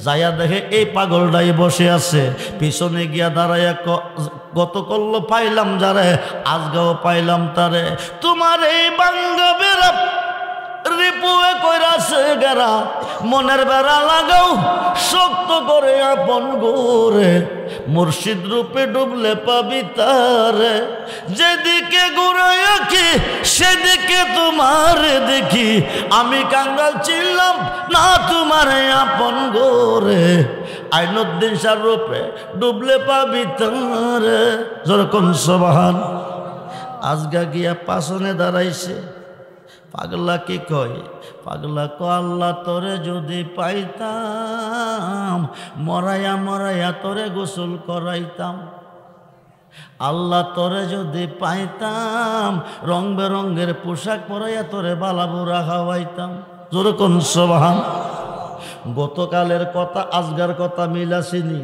যাইয়া দেখে এই পাগলটাই বসে আছে। পিছনে গিয়া দাঁড়াইয়া গত করল পাইলাম যারে, আজগাও পাইলাম তারে। তোমার এই বাঙ্গা বেড়া রিপুয়ে কইরাছে গেরা, মনের বেড়া লাগাও শক্ত করে আপন গোরে। মুর্শিদ রূপে ডুবলে পাবি তারে, যেদিকে ঘুরাই আঁকি সেদিকে তোমার দেখি। আমি কাঙ্গাল ছিলাম না তোমার আপন গোরে। আইনুদ্দিন শাহ রূপে ডুবলে পাবি তারে। যেরকম সুবহান। আজগা গিয়া পাশনে দাঁড়াইছে। পাগলা কি কয়? পাগলা ক আল্লাহ তোরে যদি পাইতাম, মরাইয়া মরাইয়া তোরে গোসল করাইতাম। আল্লাহ তোরে যদি পাইতাম, রং বেরঙ্গের পোশাক পরাইয়া তোরে বালাবুরা খাওয়াইতাম। যেরকম সুবহান। গতকালের কথা আজগার কথা মিলাছিনি?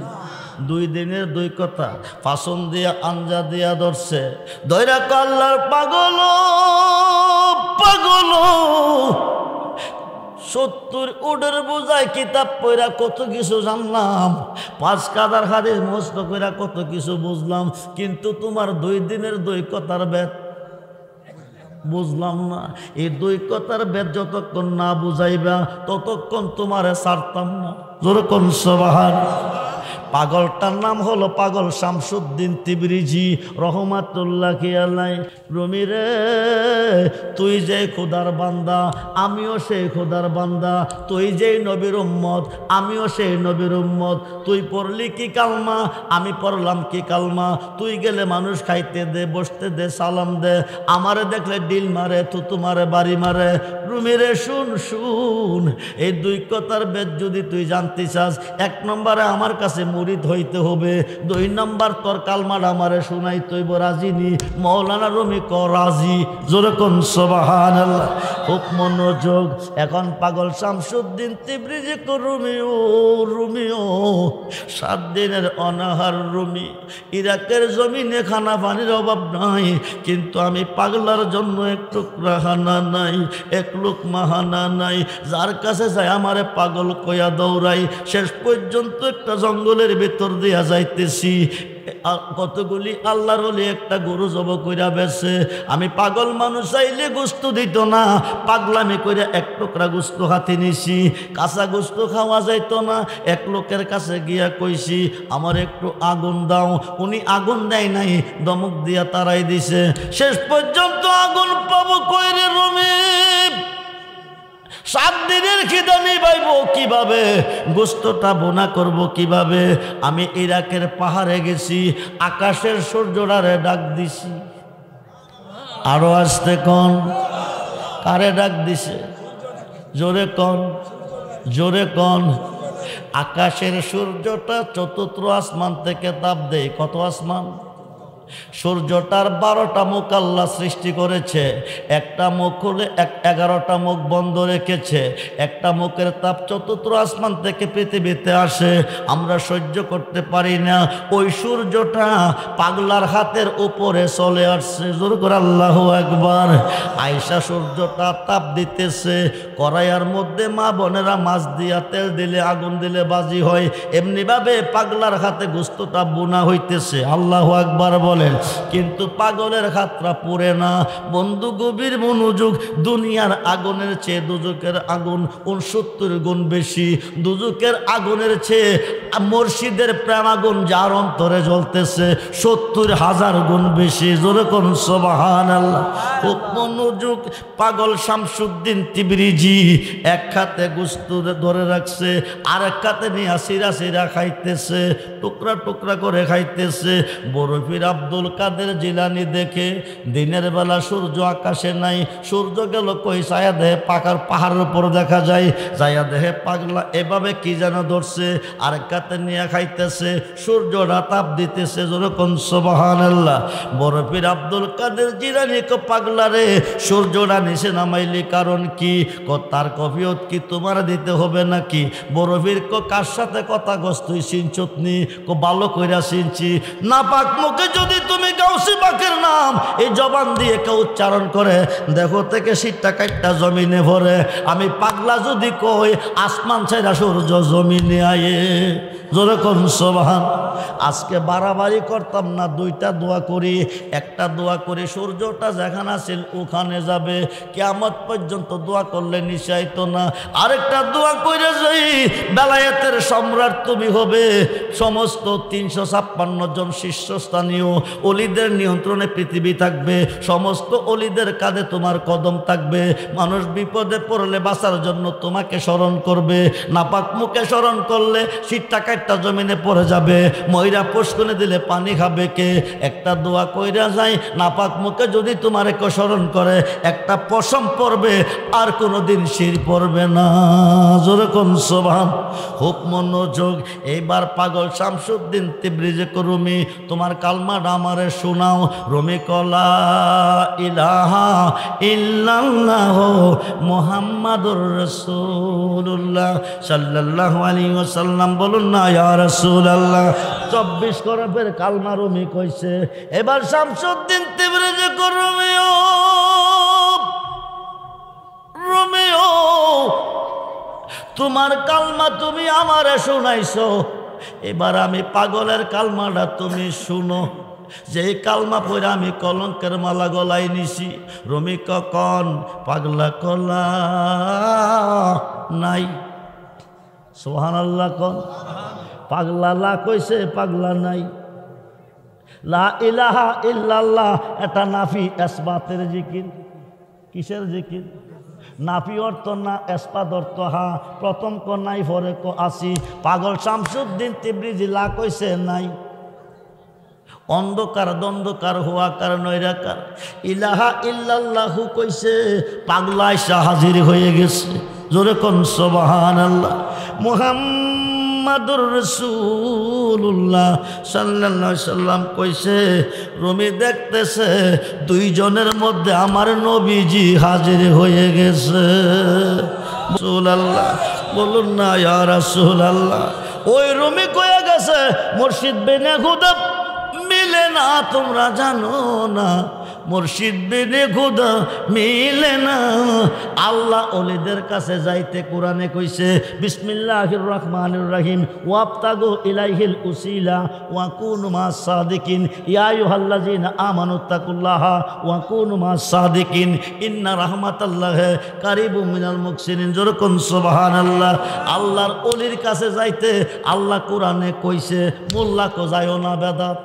দুই দিনের দুই কথা ফাসন দিয়া আঞ্জা দিয়া ধরছে দৈরা কাল্লার পাগল পাগল 70 উডের বোঝায় কিতাব পড়া কত কিছু জানলাম 5 কাদার হাদিস মুখস্থ কইরা কত কিছু বুঝলাম কিন্তু তোমার 2 দিনের 2 কথার বেদ বুঝলাম না এই 2 কথার বেদ যতক্ষণ না বুঝাইবা ততক্ষণ তোমারে ছাড়তাম না জোরে কোন সুবহানাল্লাহ পাগলটার নাম হলো পাগল শামসুদ্দিন তিবরিজি রহমাতুল্লাহি আলাইহি রুমি রে তুই যে খোদার বান্দা আমিও সেই খোদার বান্দা তুই যেই নবীর উম্মত আমিও সেই নবীর উম্মত তুই পড়লি কি কালমা আমি পড়লাম কি কালমা তুই গেলে মানুষ খাইতে দে বসতে দে সালাম দে আমারে দেখলে ডিল মারে থুতু মারে বাড়ি মারে রুমি রে শুন শুন এই 2 কথার বেদ যদি তুই জানতে চাস 1 নম্বরে আমার কাছে মুরিদ হইতে হবে 2 নম্বর তোর কালমাটা আমারে শুনাইতে হইব রাজি নি মাওলানা রুমি ক রাজি জোরে কোন সুবহানাল্লাহ খুব মনোযোগ এখন পাগল শামসুদ্দিন তিবরিজি কো রুমিও 7 দিনের অনাহার রুমি ইরাকের জমিনে খানা পানির অভাব নাই কিন্তু আমি পাগলার জন্য এক টুকরা হানা নাই এক লোকমা হানা নাই যার কাছে যায় আমারে পাগল কইয়া দৌড়াই শেষ পর্যন্ত একটা জঙ্গলের ভিতর দিয়া যাইতেছি কতগুলি আল্লাহর ওলি একটা গরু জব কইরা বেছে আমি পাগল মানুষ চাইলে গোস্ত দিত না পাগলামি কইরা 1 টুকরা গোস্ত হাতে নিছি কাঁচা গোস্ত খাওয়া যাইতো না এক লোকের কাছে গিয়া কইছি আমার একটু আগুন দাও উনি আগুন দেয় নাই দমক দিয়া তারাই দিছে শেষ পর্যন্ত আগুন পাবো কইরে রুমি 7 দিনের খিদা নিবাইব কিভাবে গোস্তটা বোনা করব কিভাবে আমি ইরাকের পাহাড়ে গেছি আকাশের সূর্যটারে ডাক দিছি আরো আসতে কোন কারে ডাক দিছে জোরে কোন আকাশের সূর্যটা চতুর্থ আসমান থেকে তাপ দেয় কত আসমান সূর্যটার 12টা মুখ আল্লাহ সৃষ্টি করেছে একটা মুখ হলে 11টা মুখ বন্ধ রেখেছে একটা মুখের তাপ চতুর্থ আসমান থেকে পৃথিবীতে আসে আমরা সহ্য করতে পারি না ওই সূর্যটা পাগলার হাতের উপরে চলে আসছে জোর করে আল্লাহু আকবার আয়েশা সূর্যটা তাপ দিতেছে কড়াইয়ের মধ্যে মা বোনেরা মাছ দিয়া তেল দিলে আগুন দিলে বাজি হয় এমনি ভাবে পাগলার হাতে গোস্তটা বোনা হইতেছে আল্লাহু আকবার বলে কিন্তু পাগলের হাতটা পুড়ে না বন্ধু গভীর মনোযোগ দুনিয়ার আগুনের চেয়ে দুজকের আগুন 69 গুণ বেশি দুজকের আগুনের চেয়ে মুর্শিদের প্রেম আগুন যার অন্তরে জ্বলতেছে 70,000 গুণ বেশি জোরে কোন সুবহানাল্লাহ খুব মনোযোগ পাগল শামসুদ্দিন তিবরিজি এক হাতে গোস্ত ধরে রাখছে আর এক হাতে নিয়ে সিরা খাইতেছে টুকরা টুকরা করে খাইতেছে বরফির আব্দুল কাদের জিলানি দেখে দিনের বেলা সূর্য আকাশে নাই সূর্য গেল কই ছায়া দেহে পাহাড়ের উপর দেখা যায় ছায়া দেহে পাগলা এভাবে কি যেন ধরছে আর কাতে নিয়ে খাইতেছে সূর্যটা তাপ দিতেছে যেরকম সুবহানাল্লাহ বরফির আব্দুল কাদের জিলানি কো পাগলা রে সূর্যটা নিচে নামাইলি কারণ কি তার কফিয়ত কি তোমার দিতে হবে নাকি বরফির কো কার সাথে কথা গস্তুই চিনচতনি কো ভালো কইরা চিনছি না পাক মুখে যদি তুমি গাউসি পাকের নাম এই জবান দিয়ে কেউ উচ্চারণ করে দেখো থেকে শীতটা কাটটা জমিনে ভরে আমি পাগলা যদি কই আসমান ছাইরা সূর্য জমিনে আয়ে জোরে কোন সুবহান আজকে বাড়াবাড়ি করতাম না 2টা দোয়া করি একটা দোয়া করি সূর্যটা যেখানে আছিল ওখানে যাবে কিয়ামত পর্যন্ত দোয়া করলে নিশাইতো না আরেকটা দোয়া কইরে যাই বেলায়েতের সম্রাট তুমি হবে সমস্ত 356 জন শীর্ষস্থানীয় ওলিদের নিয়ন্ত্রণে পৃথিবী থাকবে সমস্ত ওলিদের কাঁধে তোমার কদম থাকবে মানুষ বিপদে পড়লে বাঁচার জন্য তোমাকে স্মরণ করবে নাপাক মুখে স্মরণ করলে শীতটা কাটটা জমিনে পড়ে যাবে ময়রা পুষ্কনে দিলে পানি খাবে কে একটা দোয়া কইরা যায় নাপাক মুখে যদি তোমারে স্মরণ করে একটা পশম পড়বে আর কোনোদিন শির পড়বে না জোরে কোন সুবহান খুব মনোযোগ এইবার পাগল শামসুদ্দিন তিবরিজি রুমি তোমার কালমাটা আমারে শোনাও রুমি কলা ইলাহা ইল্লাল্লাহ মুহাম্মাদুর রাসূলুল্লাহ সাল্লাল্লাহু আলাইহি ওয়াসাল্লাম বলুন না ইয়া রাসূলুল্লাহ 24 করবের কালমা রুমি কইছে। এবার শামসুদ্দিন তিবরিজি রোমিও রোমিও তোমার কালমা তুমি আমারে শুনাইছো, এবার আমি পাগলের কালমাটা তুমি শুনো। যে কালমা পড়ে আমি কলঙ্কের মালা গলায় নিছি। রমি কখন পাগলা কলা নাই, সুবহানাল্লাহ কোন পাগলা লা কইছে পাগলা নাই। লা ইলাহা ইল্লাল্লাহ এটা নাফি ইসবাতের জিকির। কিসের জিকির? নাফি অর্থ না, ইসবাত অর্থ হা। প্রথম ক নাই, পরে ক আসি। পাগল শামসুদ্দিন তিবরিজি লা কইছে নাই। অন্ধকার দ্বন্দ্বকার হুয়াকার নৈরাকার ইলাহা ইল্লাল্লাহু কইছে, পাগলা এসে হাজির হয়ে গেছে। জোরে কোন সুবহানাল্লাহ। মুহাম্মাদুর রাসূলুল্লাহ সাল্লাল্লাহু আলাইহি সাল্লাম কইছে, রুমি দেখতেছে দুইজনের মধ্যে আমার নবীজি হাজির হয়ে গেছে। রাসূলুল্লাহ বলুন না ইয়া রাসূলুল্লাহ। ওই রুমি কয়ে গেছে মুর্শিদ বিনে খুদা মিলে না, তোমরা জানো না মুর্শিদ বিনে খুদা মিলে না। আল্লাহ ওলিদের কাছে যাইতে কোরআনে কইছে বিসমিল্লাহির রহমানির রহিম ওয়াবতাগু ইলাইহিল উসিলা ওয়া কুনু মাস সাদিকিন ইয়া আইয়ুহাল্লাযিনা আমানুত্তাকুল্লাহা ওয়া কুনু মাস সাদিকিন ইন্না রাহমাতাল্লাহি কারিবুম মিনাল মুহসিনিন। যেরকম সুবহানাল্লাহ। আল্লাহর ওলির কাছে যাইতে আল্লাহ কোরআনে কইছে মোল্লা কো যায়ও না বেদাত।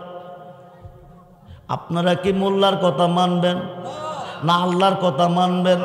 আপনারা কি মোল্লার কথা মানবেন না আল্লাহর কথা মানবেন?